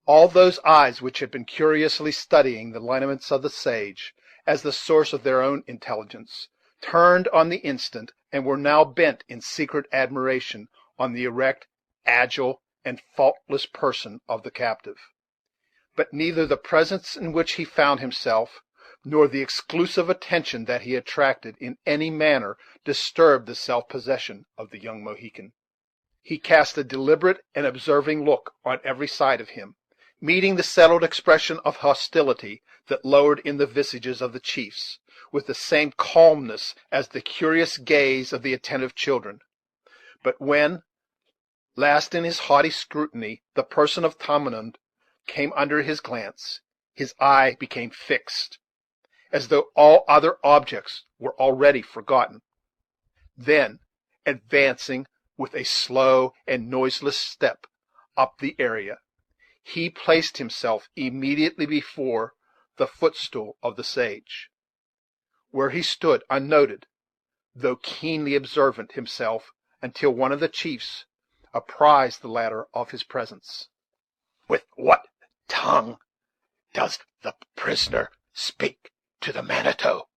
All those eyes which had been curiously studying the lineaments of the sage, as the source of their own intelligence, turned on the instant, and were now bent in secret admiration on the erect, agile, and faultless person of the captive. But neither the presence in which he found himself, nor the exclusive attention that he attracted, in any manner disturbed the self-possession of the young Mohican. He cast a deliberate and observing look on every side of him, meeting the settled expression of hostility that lowered in the visages of the chiefs, with the same calmness as the curious gaze of the attentive children. But when, Last in his haughty scrutiny, the person of Tamenund came under his glance. His eye became fixed, as though all other objects were already forgotten. Then, advancing with a slow and noiseless step up the area, he placed himself immediately before the footstool of the sage, where he stood unnoted, though keenly observant himself, until one of the chiefs apprised the latter of his presence. With what tongue does the prisoner speak to the Manito?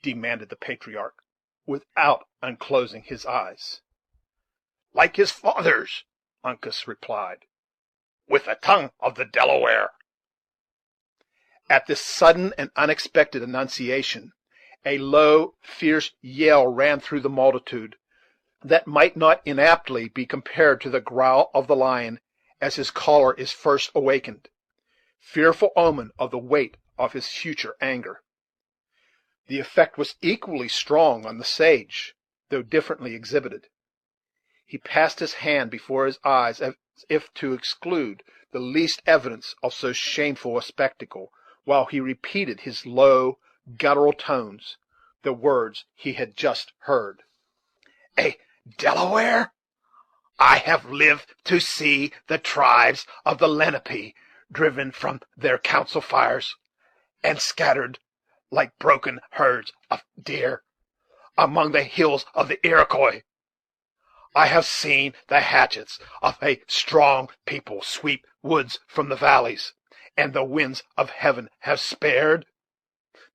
Demanded the patriarch, without unclosing his eyes. Like his fathers, Uncas replied. with the tongue of the Delaware. At this sudden and unexpected annunciation, a low, fierce yell ran through the multitude, that might not inaptly be compared to the growl of the lion as his caller is first awakened, fearful omen of the weight of his future anger. The effect was equally strong on the sage, though differently exhibited. He passed his hand before his eyes as if to exclude the least evidence of so shameful a spectacle, while he repeated his low, guttural tones the words he had just heard. A Delaware? I have lived to see the tribes of the Lenape driven from their council fires, and scattered like broken herds of deer among the hills of the Iroquois. I have seen the hatchets of a strong people sweep woods from the valleys, and the winds of heaven have spared.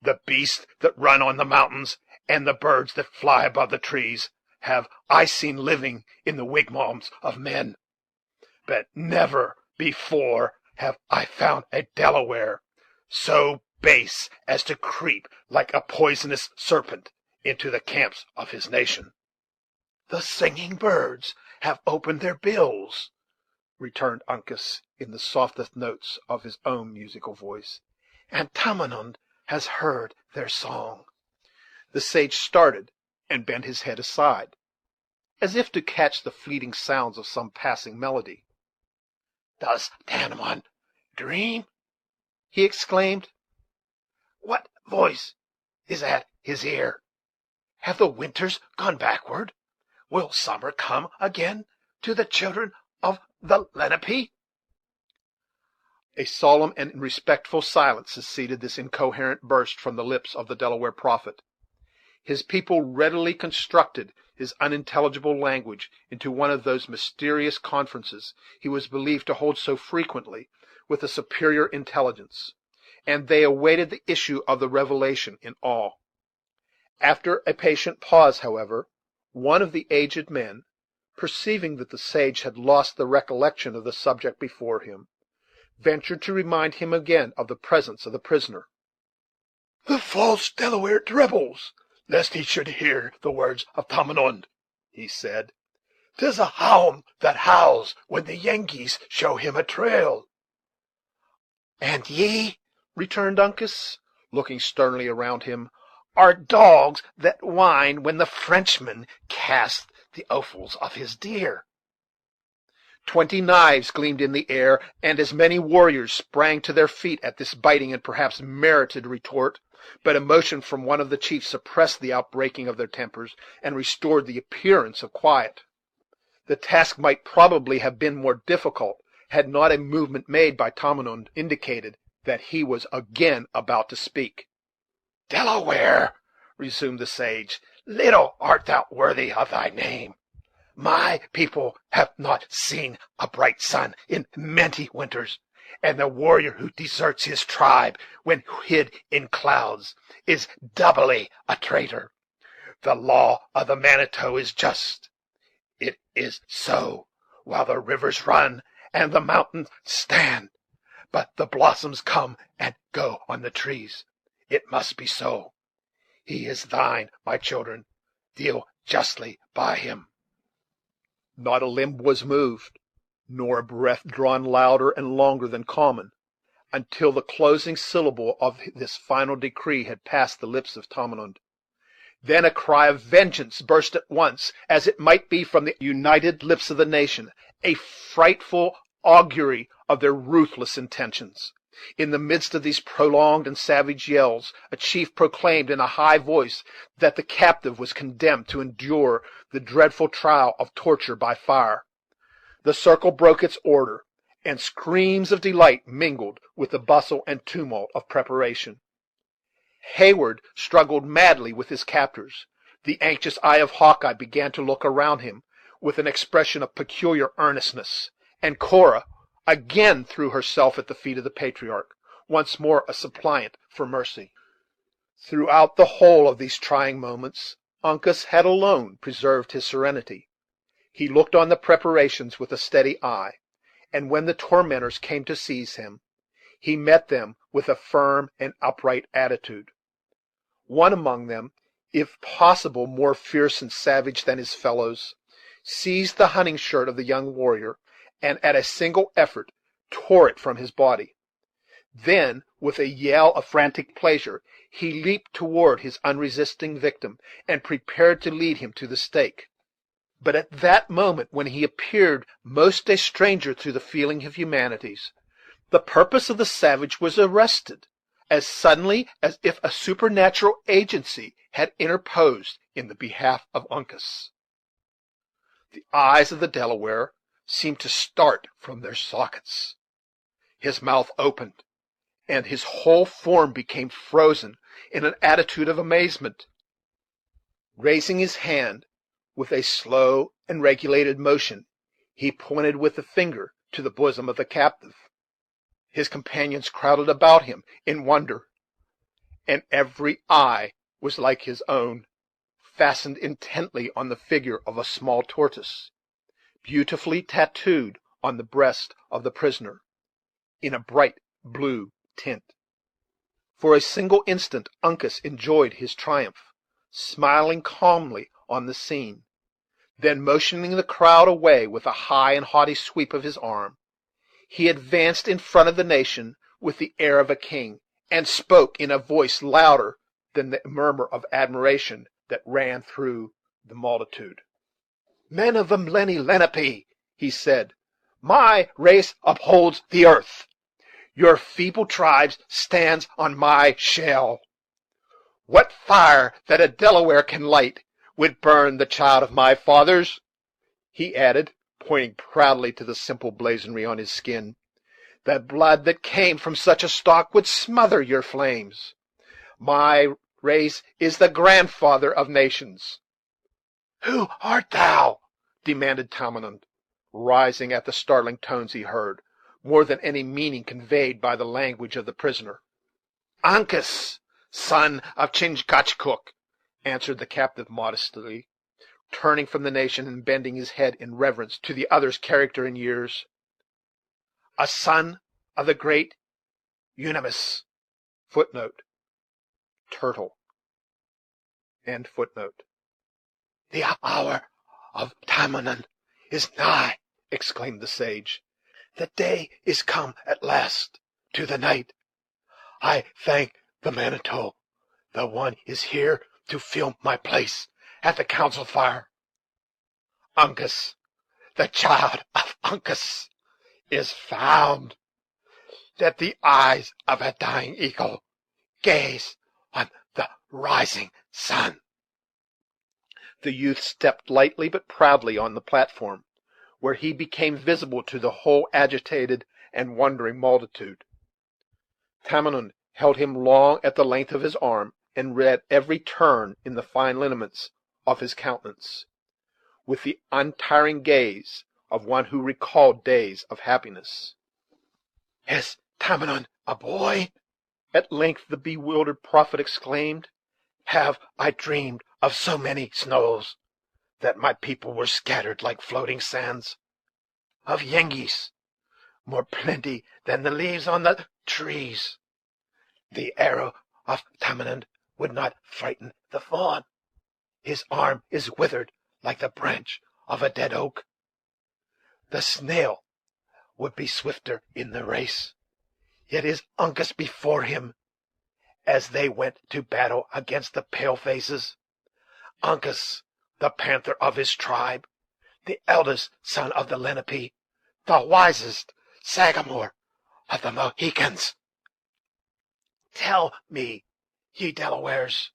The beasts that run on the mountains, and the birds that fly above the trees, have I seen living in the wigwams of men, but never before have I found a Delaware so base as to creep like a poisonous serpent into the camps of his nation. The singing birds have opened their bills, returned Uncas in the softest notes of his own musical voice, and Tamenund has heard their song. The sage started and bent his head aside, as if to catch the fleeting sounds of some passing melody. Does Tamenund dream? He exclaimed. What voice is at his ear? Have the winters gone backward? Will summer come again to the children of the Lenape? A solemn and respectful silence succeeded this incoherent burst from the lips of the Delaware prophet. His people readily constructed his unintelligible language into one of those mysterious conferences he was believed to hold so frequently with a superior intelligence, and they awaited the issue of the revelation in awe. After a patient pause, however, one of the aged men, perceiving that the sage had lost the recollection of the subject before him, ventured to remind him again of the presence of the prisoner. The false Delaware dribbles, lest he should hear the words of Tamenund, he said. 'Tis a hound that howls when the Yankees show him a trail. And ye, returned Uncas, looking sternly around him, are dogs that whine when the Frenchman casts the offals of his deer. 20 knives gleamed in the air, and as many warriors sprang to their feet at this biting and perhaps merited retort, but emotion from one of the chiefs suppressed the outbreaking of their tempers, and restored the appearance of quiet. The task might probably have been more difficult, had not a movement made by Tamenund indicated that he was again about to speak. Delaware, resumed the sage, little art thou worthy of thy name. My people have not seen a bright sun in many winters, and the warrior who deserts his tribe when hid in clouds is doubly a traitor. The law of the Manito is just. It is so while the rivers run and the mountains stand, but the blossoms come and go on the trees. It must be so. He is thine, my children. Deal justly by him. Not a limb was moved, nor a breath drawn louder and longer than common, until the closing syllable of this final decree had passed the lips of Tamenund. Then a cry of vengeance burst at once, as it might be from the united lips of the nation, a frightful augury of their ruthless intentions. In the midst of these prolonged and savage yells, a chief proclaimed in a high voice that the captive was condemned to endure the dreadful trial of torture by fire. The circle broke its order, and screams of delight mingled with the bustle and tumult of preparation. Heyward struggled madly with his captors. The anxious eye of Hawkeye began to look around him with an expression of peculiar earnestness, and Cora again threw herself at the feet of the patriarch, once more a suppliant for mercy. Throughout the whole of these trying moments, Uncas had alone preserved his serenity. He looked on the preparations with a steady eye, and when the tormentors came to seize him, he met them with a firm and upright attitude. One among them, if possible more fierce and savage than his fellows, seized the hunting shirt of the young warrior, and at a single effort tore it from his body. Then, with a yell of frantic pleasure, he leaped toward his unresisting victim, and prepared to lead him to the stake. But at that moment, when he appeared most a stranger to the feeling of humanities, the purpose of the savage was arrested as suddenly as if a supernatural agency had interposed in the behalf of Uncas. The eyes of the Delaware seemed to start from their sockets. His mouth opened, and his whole form became frozen in an attitude of amazement. Raising his hand with a slow and regulated motion, he pointed with the finger to the bosom of the captive. His companions crowded about him in wonder, and every eye was like his own, fastened intently on the figure of a small tortoise, beautifully tattooed on the breast of the prisoner, in a bright blue tint. For a single instant Uncas enjoyed his triumph, smiling calmly on the scene. Then, motioning the crowd away with a high and haughty sweep of his arm, he advanced in front of the nation with the air of a king, and spoke in a voice louder than the murmur of admiration that ran through the multitude. "Men of the Lenape," he said, "my race upholds the earth. Your feeble tribes stands on my shell. What fire that a Delaware can light would burn the child of my fathers," he added, pointing proudly to the simple blazonry on his skin. "The blood that came from such a stock would smother your flames. My race is the grandfather of nations." "Who art thou?" demanded Tamenund, rising at the startling tones he heard, more than any meaning conveyed by the language of the prisoner. "Uncas, son of Chingachgook," answered the captive modestly, turning from the nation and bending his head in reverence to the other's character and years. "A son of the great Unamis." Turtle. "The hour of Tamenund is nigh," exclaimed the sage. "The day is come at last to the night. I thank the Manitou. The one is here to fill my place at the council fire. Uncas, the child of Uncas, is found. Let the eyes of a dying eagle gaze on the rising sun." The youth stepped lightly but proudly on the platform, where he became visible to the whole agitated and wondering multitude. Tamenund held him long at the length of his arm, and read every turn in the fine lineaments of his countenance, with the untiring gaze of one who recalled days of happiness. "Is Tamenund a boy?" at length the bewildered prophet exclaimed. "Have I dreamed of so many snows, that my people were scattered like floating sands? Of Yengeese, more plenty than the leaves on the trees? The arrow of Tamenund would not frighten the fawn. His arm is withered like the branch of a dead oak. The snail would be swifter in the race, yet is Uncas before him, as they went to battle against the pale faces. Uncas, the panther of his tribe, the eldest son of the Lenape, the wisest Sagamore of the Mohicans. Tell me, ye Delawares,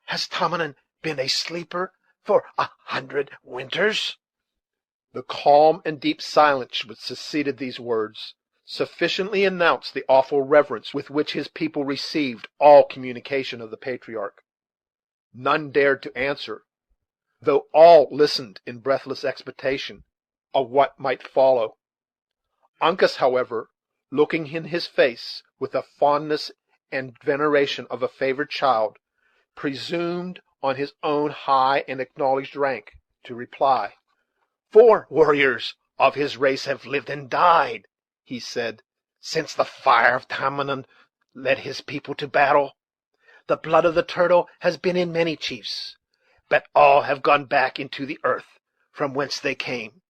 has Tamenund been a sleeper for 100 winters?" The calm and deep silence which succeeded these words sufficiently announced the awful reverence with which his people received all communication of the patriarch. None dared to answer, though all listened in breathless expectation of what might follow. Uncas, however, looking in his face with the fondness and veneration of a favored child, presumed on his own high and acknowledged rank, to reply. 4 warriors of his race have lived and died," he said, "since the fire of Tamenund led his people to battle. The blood of the turtle has been in many chiefs, but all have gone back into the earth from whence they came,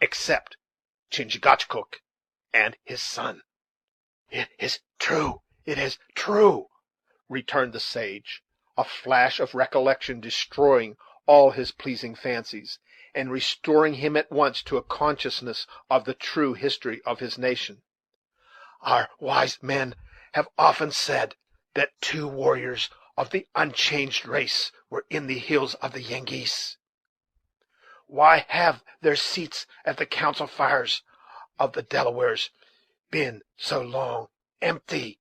except Chingachgook and his son." "It is true, it is true," returned the sage, a flash of recollection destroying all his pleasing fancies, and restoring him at once to a consciousness of the true history of his nation. "Our wise men have often said that 2 warriors of the unchanged race were in the hills of the Yengeese. Why have their seats at the council fires of the Delawares been so long empty?"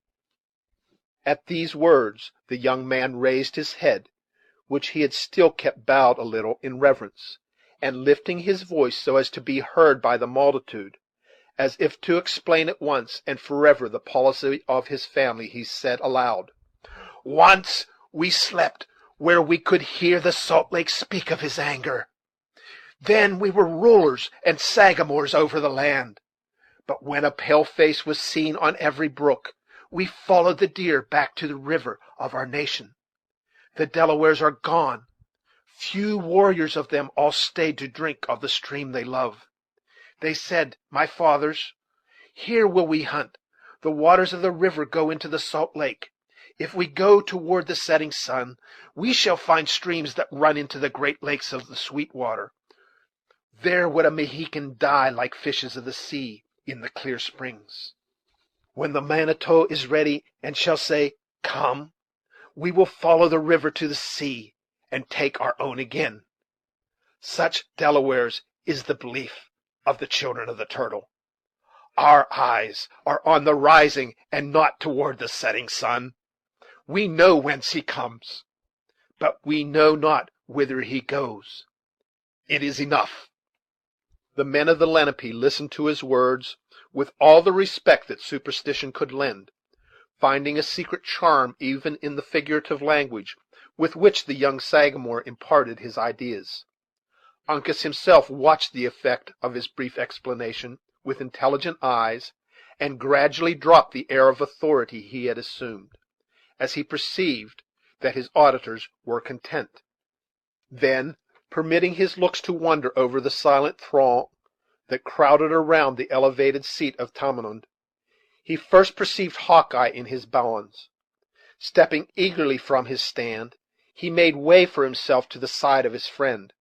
At these words the young man raised his head, which he had still kept bowed a little in reverence, and lifting his voice so as to be heard by the multitude, as if to explain at once and forever the policy of his family, he said aloud: "Once we slept where we could hear the Salt Lake speak of his anger. Then we were rulers and sagamores over the land. But when a pale face was seen on every brook, we followed the deer back to the river of our nation. The Delawares are gone. Few warriors of them all stayed to drink of the stream they love. They said, my fathers, here will we hunt. The waters of the river go into the Salt Lake. If we go toward the setting sun, we shall find streams that run into the great lakes of the Sweetwater. There would a Mohican die like fishes of the sea in the clear springs. When the Manitou is ready and shall say, come, we will follow the river to the sea and take our own again. Such, Delawares, is the belief of the children of the Turtle. Our eyes are on the rising and not toward the setting sun. We know whence he comes, but we know not whither he goes. It is enough." The men of the Lenape listened to his words with all the respect that superstition could lend, finding a secret charm even in the figurative language with which the young Sagamore imparted his ideas. Uncas himself watched the effect of his brief explanation with intelligent eyes, and gradually dropped the air of authority he had assumed, as he perceived that his auditors were content. Then, permitting his looks to wander over the silent throng that crowded around the elevated seat of Tamenund, he first perceived Hawkeye in his bonds. Stepping eagerly from his stand, he made way for himself to the side of his friend,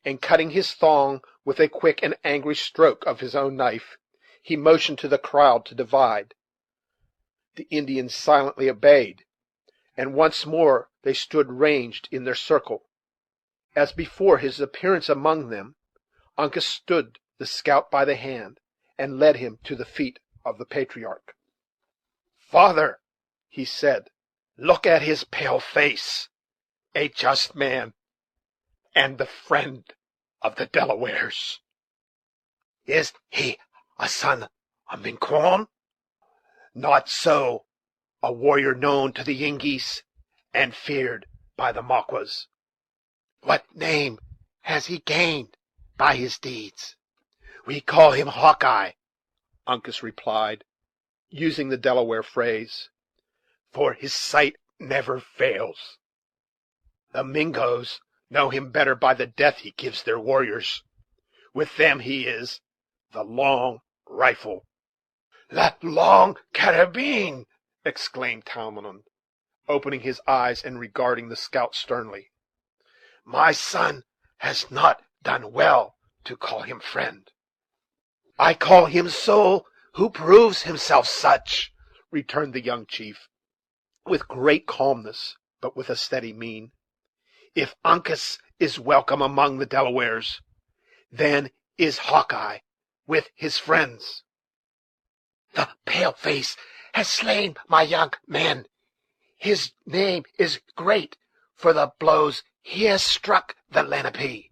and cutting his thong with a quick and angry stroke of his own knife, he motioned to the crowd to divide. The Indians silently obeyed, and once more they stood ranged in their circle. As before his appearance among them, Uncas stood the scout by the hand, and led him to the feet of the patriarch. "Father," he said, "look at his pale face. A just man, and the friend of the Delawares. Is he a son of Miquon? Not so, a warrior known to the Yengeese and feared by the Maquas. What name has he gained by his deeds?" "We call him Hawkeye," Uncas replied, using the Delaware phrase, "for his sight never fails. The Mingoes know him better by the death he gives their warriors. With them he is the Long Rifle." "La Long Carabine!" exclaimed Tamenund, opening his eyes and regarding the scout sternly. "My son has not done well to call him friend. I call him so who proves himself such," returned the young chief, with great calmness, but with a steady mien. "If Uncas is welcome among the Delawares, then is Hawkeye with his friends. The pale face has slain my young man. His name is great for the blows he has struck the Lenape."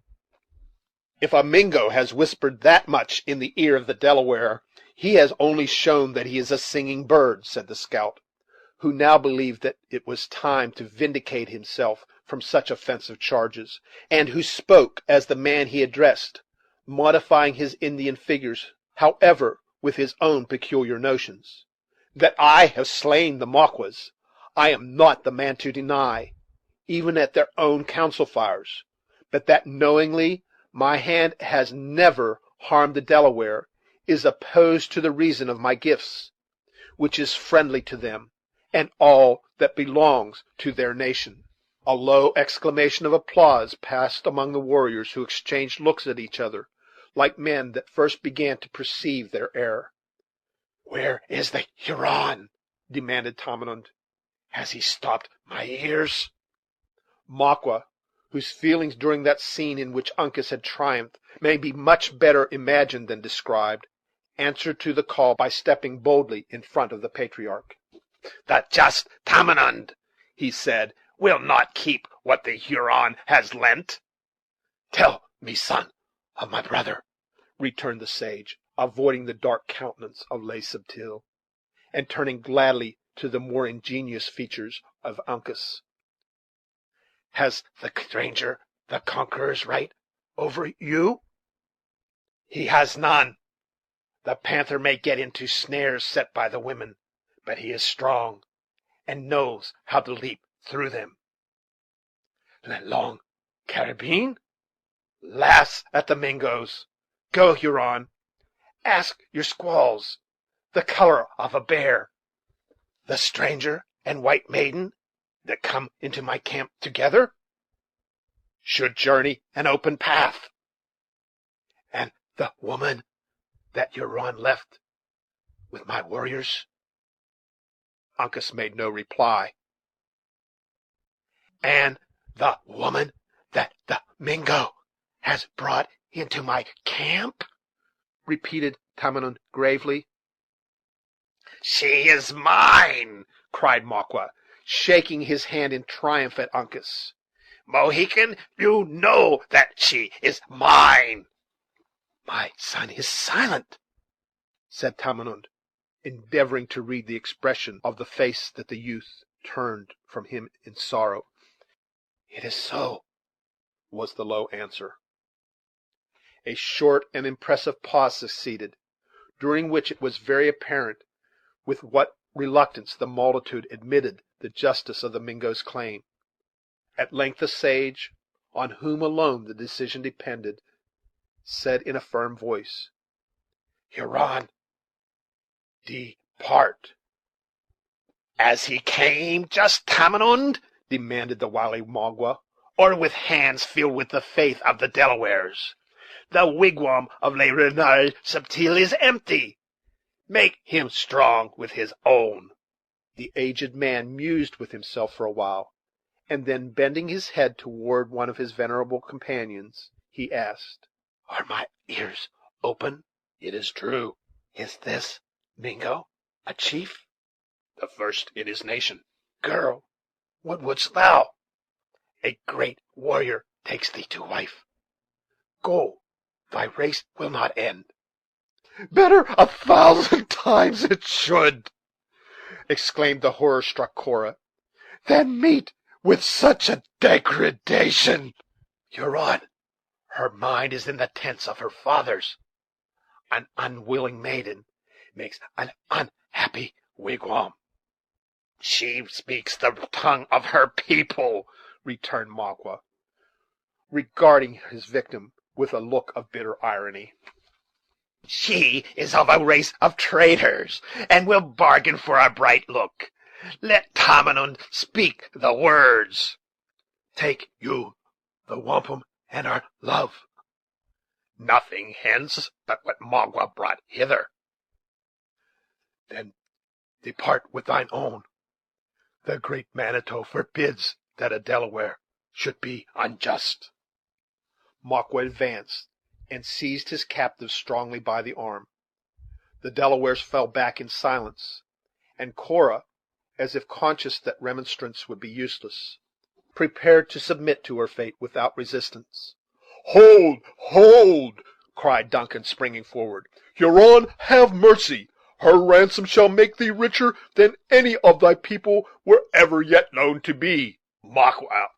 If a Mingo has whispered that much in the ear of the Delaware, he has only shown that he is a singing bird," said the scout, who now believed that it was time to vindicate himself from such offensive charges, and who spoke as the man he addressed, modifying his Indian figures, however, with his own peculiar notions. "That I have slain the Maquas, I am not the man to deny, even at their own council fires; but that knowingly my hand has never harmed the Delaware is opposed to the reason of my gifts, which is friendly to them and all that belongs to their nation." A low exclamation of applause passed among the warriors, who exchanged looks at each other, like men that first began to perceive their error. "Where is the Huron?" demanded Tamenund. "Has he stopped my ears?" Maqua, whose feelings during that scene in which Uncas had triumphed may be much better imagined than described, answered to the call by stepping boldly in front of the patriarch. "The just Tamenund," he said, "will not keep what the Huron has lent." "Tell me, son of my brother," returned the sage, avoiding the dark countenance of Le Subtil, and turning gladly to the more ingenious features of Uncas, "has the stranger the conqueror's right over you?" "He has none. The panther may get into snares set by the women, but he is strong, and knows how to leap through them." "Le long carabine?" "Laughs at the Mingoes. Go, Huron, ask your squaws the color of a bear. The stranger and white maiden that come into my camp together should journey an open path. And the woman that Huron left with my warriors?" Uncas made no reply. "And the woman that the Mingo has brought into my camp?" repeated Tamenund gravely. "She is mine," cried Maqua, shaking his hand in triumph at Uncas. "Mohican, you know that she is mine." "My son is silent," said Tamenund, endeavoring to read the expression of the face that the youth turned from him in sorrow. "It is so," was the low answer. A short and impressive pause succeeded, during which it was very apparent with what reluctance the multitude admitted the justice of the Mingo's claim. At length the sage, on whom alone the decision depended, said in a firm voice: "Huron, depart." "As he came, just Tamenund?" demanded the wily Magua, "or with hands filled with the faith of the Delawares? The wigwam of Le Renard Subtil is empty. Make him strong with his own." The aged man mused with himself for a while, and then, bending his head toward one of his venerable companions, he asked: "Are my ears open? "It is true." Is this Mingo a chief?" "The first in his nation." "Girl, what wouldst thou?" "A great warrior takes thee to wife. Go, thy race will not end." Better 1,000 times it should, exclaimed the horror-struck Cora. than meet with such a degradation. "Huron, her mind is in the tents of her fathers. An unwilling maiden makes an unhappy wigwam." "She speaks the tongue of her people," returned Magua, regarding his victim with a look of bitter irony. "She is of a race of traitors, and will bargain for a bright look. Let Tamenund speak the words." "Take you the wampum and our love." nothing hence but what Magua brought hither." "Then depart with thine own. The great Manito forbids that a Delaware should be unjust." Makwa advanced and seized his captive strongly by the arm. The Delawares fell back in silence, and Cora, as if conscious that remonstrance would be useless, prepared to submit to her fate without resistance. "Hold, hold!" cried Duncan, springing forward. "Huron, have mercy. Her ransom shall make thee richer than any of thy people were ever yet known to be." Magua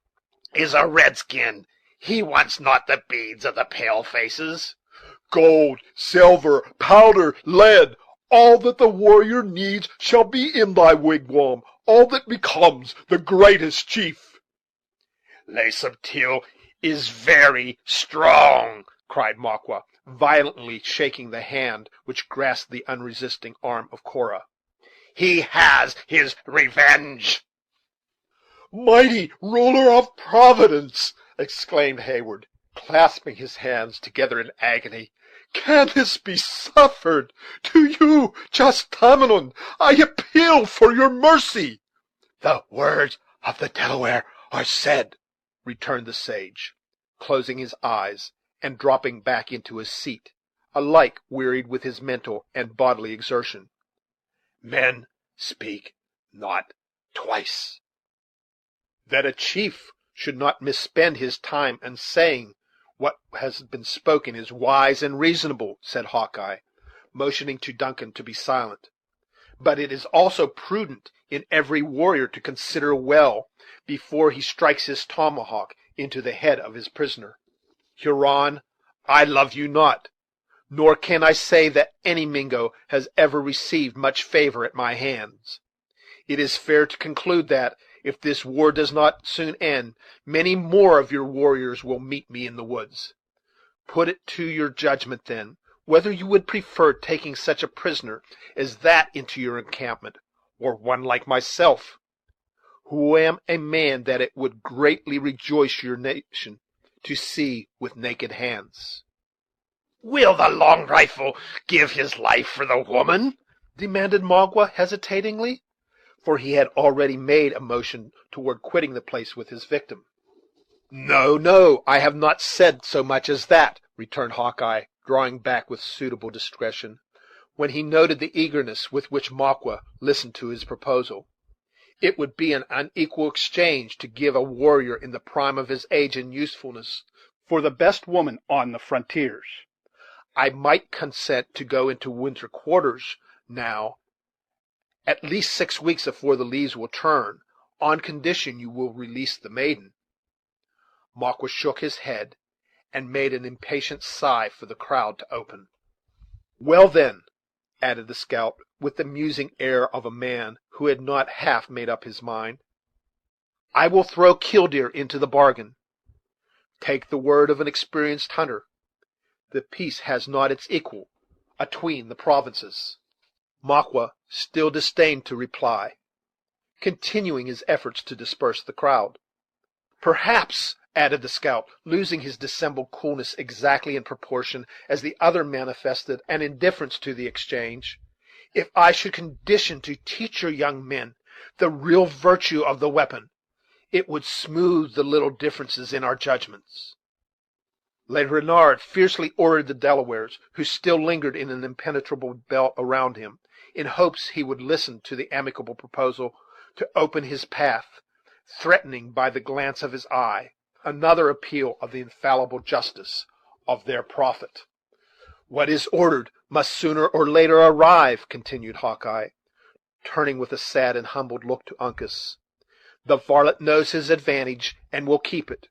is a redskin. He wants not the beads of the pale faces. "Gold, silver, powder, lead, all that the warrior needs shall be in thy wigwam, all that becomes the greatest chief." "Le Subtil is very strong," cried Magua, violently shaking the hand which grasped the unresisting arm of Cora. "He has his revenge." "Mighty ruler of Providence!" exclaimed Heyward, clasping his hands together in agony. "Can this be suffered? To you, just Tamenund, I appeal for your mercy." "The words of the Delaware are said," returned the sage, closing his eyes and dropping back into his seat, alike wearied with his mental and bodily exertion. "Men speak not twice." That a chief should not misspend his time in saying what has been spoken is wise and reasonable," said Hawkeye, motioning to Duncan to be silent; "but it is also prudent in every warrior to consider well before he strikes his tomahawk into the head of his prisoner. Huron, I love you not, nor can I say that any Mingo has ever received much favor at my hands. It is fair to conclude that, if this war does not soon end, many more of your warriors will meet me in the woods. Put it to your judgment, then, whether you would prefer taking such a prisoner as that into your encampment, or one like myself, who am a man that it would greatly rejoice your nation to see with naked hands." "Will the Long Rifle give his life for the woman?" demanded Magua hesitatingly, for he had already made a motion toward quitting the place with his victim. "No, no, I have not said so much as that," returned Hawkeye, drawing back with suitable discretion, when he noted the eagerness with which Magua listened to his proposal. "It would be an unequal exchange to give a warrior in the prime of his age and usefulness for the best woman on the frontiers. I might consent to go into winter quarters now, at least 6 weeks afore the leaves will turn, on condition you will release the maiden." Magua shook his head, and made an impatient sigh for the crowd to open. "Well, then," added the scout, with the musing air of a man who had not half made up his mind, "I will throw Killdeer into the bargain. Take the word of an experienced hunter, the peace has not its equal atween the provinces." Magua still disdained to reply, continuing his efforts to disperse the crowd. "Perhaps," added the scout, losing his dissembled coolness exactly in proportion as the other manifested an indifference to the exchange, "if I should condition to teach your young men the real virtue of the weapon, it would smooth the little differences in our judgments." Le Renard fiercely ordered the Delawares, who still lingered in an impenetrable belt around him, in hopes he would listen to the amicable proposal, to open his path, threatening by the glance of his eye another appeal of the infallible justice of their prophet. "What is ordered must sooner or later arrive," continued Hawkeye, turning with a sad and humbled look to Uncas. "The varlet knows his advantage, and will keep it.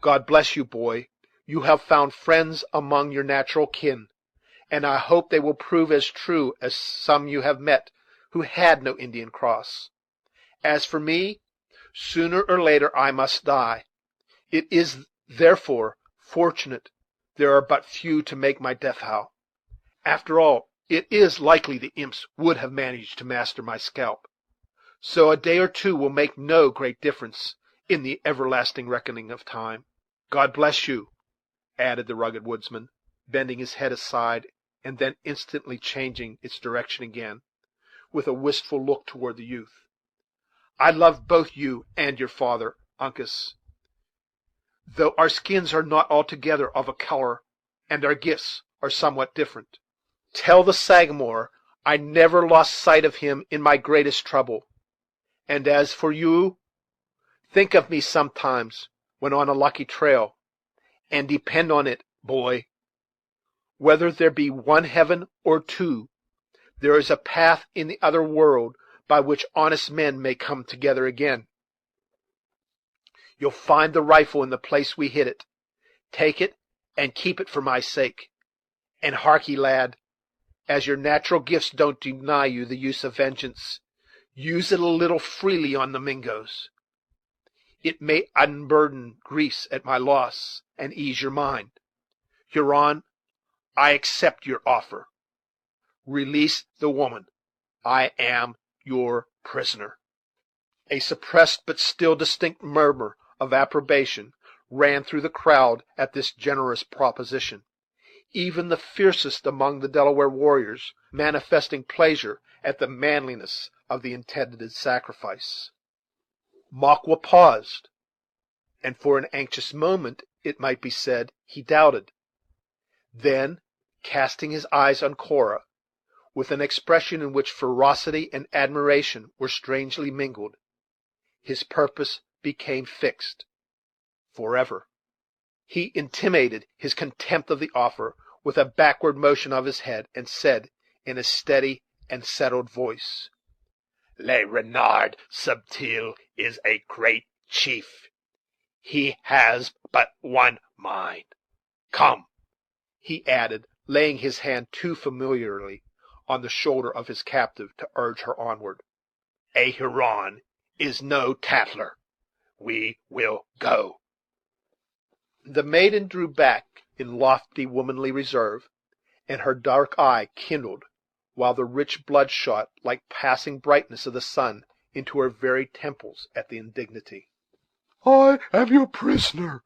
God bless you, boy; you have found friends among your natural kin, and I hope they will prove as true as some you have met who had no Indian cross. As for me, sooner or later I must die. It is, therefore, fortunate there are but few to make my death howl. After all, it is likely the imps would have managed to master my scalp; so a day or two will make no great difference in the everlasting reckoning of time. God bless you," added the rugged woodsman, bending his head aside, and then instantly changing its direction again, with a wistful look toward the youth. "I love both you and your father, Uncas, though our skins are not altogether of a color, and our gifts are somewhat different. Tell the Sagamore I never lost sight of him in my greatest trouble; and as for you, think of me sometimes when on a lucky trail, and depend on it, boy, whether there be one heaven or two, there is a path in the other world by which honest men may come together again. You'll find the rifle in the place we hid it. Take it, and keep it for my sake. And harkee, lad, as your natural gifts don't deny you the use of vengeance, use it a little freely on the Mingoes. It may unburden griefs at my loss, and ease your mind. Huron, I accept your offer. Release the woman. I am your prisoner." A suppressed but still distinct murmur of approbation ran through the crowd at this generous proposition, even the fiercest among the Delaware warriors manifesting pleasure at the manliness of the intended sacrifice. Makwa paused, and for an anxious moment, it might be said, he doubted. Then, casting his eyes on Cora, with an expression in which ferocity and admiration were strangely mingled, his purpose became fixed forever. He intimated his contempt of the offer with a backward motion of his head, and said, in a steady and settled voice, "Le Renard Subtil is a great chief. He has but one mind. Come," he added, laying his hand too familiarly on the shoulder of his captive to urge her onward. "A Huron is no tattler. We will go." The maiden drew back in lofty womanly reserve, and her dark eye kindled, while the rich blood shot like passing brightness of the sun into her very temples at the indignity. "I am your prisoner,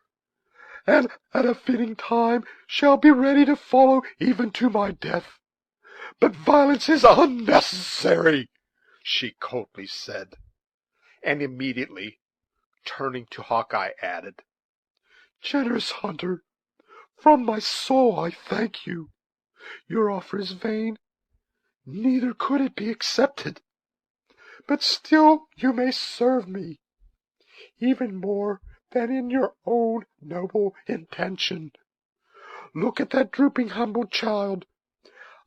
and at a fitting time shall be ready to follow even to my death. But violence is unnecessary," she coldly said, and immediately, turning to Hawkeye, added, "Generous hunter, from my soul I thank you. Your offer is vain, neither could it be accepted. But still you may serve me, even more than in your own noble intention. Look at that drooping, humble child.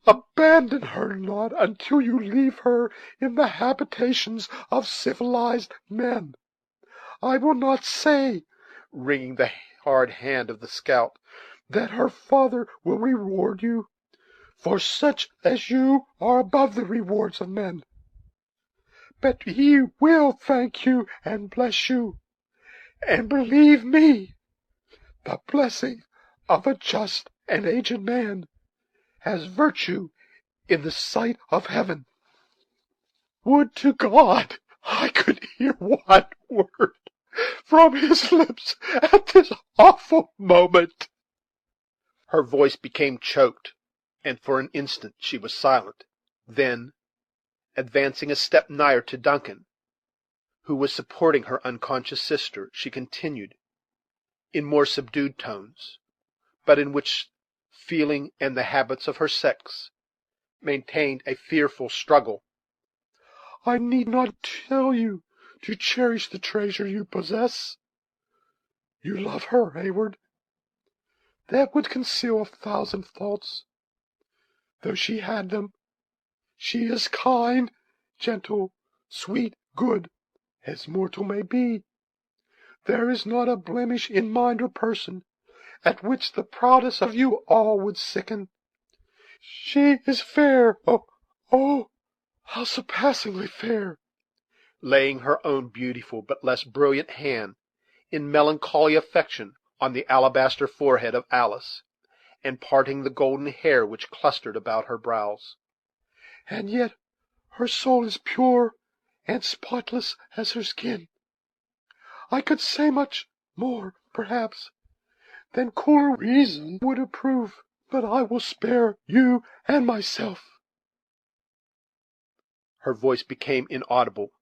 Abandon her not until you leave her in the habitations of civilized men. I will not say," wringing the hard hand of the scout, "that her father will reward you, for such as you are above the rewards of men. But he will thank you and bless you, and believe me, the blessing of a just and aged man has virtue in the sight of heaven. Would to God I could hear one word from his lips at this awful moment." Her voice became choked, and for an instant she was silent. Then, advancing a step nigher to Duncan, who was supporting her unconscious sister, she continued, in more subdued tones, but in which feeling and the habits of her sex maintained a fearful struggle, "I need not tell you to cherish the treasure you possess. You love her, Heyward. That would conceal 1,000 faults. Though she had them, she is kind, gentle, sweet, good, as mortal may be. There is not a blemish in mind or person at which the proudest of you all would sicken. She is fair, oh, how surpassingly fair!" laying her own beautiful but less brilliant hand in melancholy affection on the alabaster forehead of Alice, and parting the golden hair which clustered about her brows. "And yet her soul is pure and spotless as her skin. I could say much more, perhaps, than cooler reason would approve, but I will spare you and myself." Her voice became inaudible,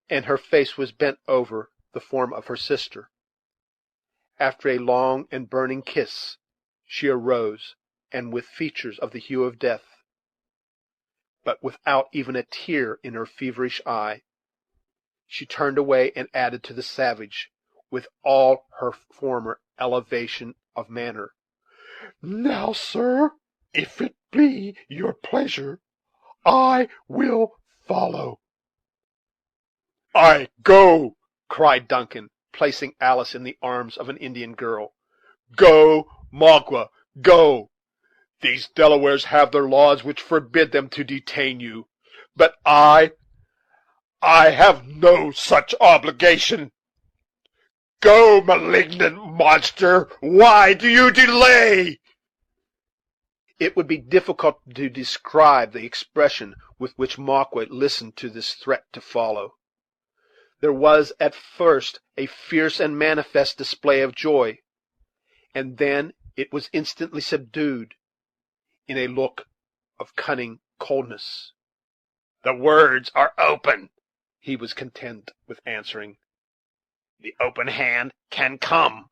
and her face was bent over the form of her sister. After a long and burning kiss, she arose, and with features of the hue of death, but without even a tear in her feverish eye, she turned away and added to the savage, with all her former elevation of manner, "Now, sir, if it be your pleasure, I will follow." "I go!" cried Duncan, placing Alice in the arms of an Indian girl. "Go, Magua, go! These Delawares have their laws which forbid them to detain you; but I have no such obligation. Go, malignant monster! Why do you delay?" It would be difficult to describe the expression with which Magua listened to this threat to follow. There was at first a fierce and manifest display of joy, and then it was instantly subdued in a look of cunning coldness. "The words are open," he was content with answering. "The open hand can come."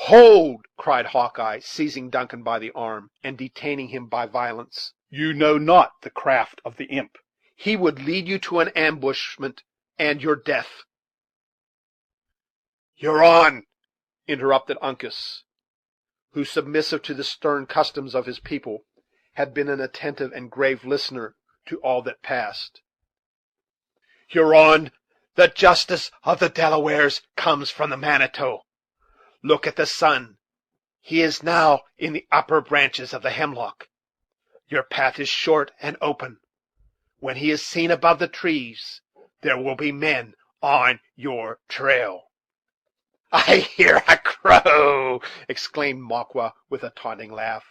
"Hold!" cried Hawkeye, seizing Duncan by the arm, and detaining him by violence. "You know not the craft of the imp. He would lead you to an ambushment and your death." "Huron!" interrupted Uncas, who, submissive to the stern customs of his people, had been an attentive and grave listener to all that passed. "Huron, the justice of the Delawares comes from the Manitou. Look at the sun; he is now in the upper branches of the hemlock. Your path is short and open. When he is seen above the trees, there will be men on your trail." "I hear a crow!" exclaimed Magua, with a taunting laugh.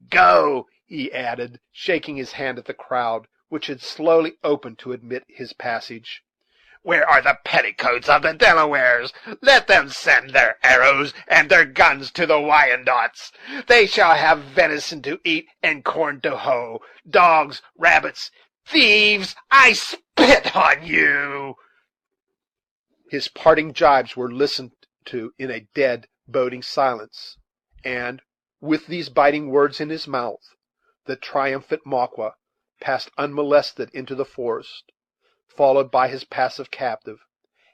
"Go!" he added, shaking his hand at the crowd, which had slowly opened to admit his passage. "Where are the petticoats of the Delawares? Let them send their arrows and their guns to the Wyandots. They shall have venison to eat and corn to hoe. Dogs, rabbits, thieves, I spit on you!" His parting jibes were listened to in a dead, boding silence, and, with these biting words in his mouth, the triumphant Magua passed unmolested into the forest, followed by his passive captive,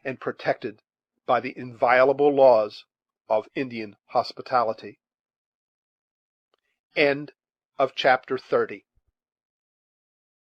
and protected by the inviolable laws of Indian hospitality. Chapter 30.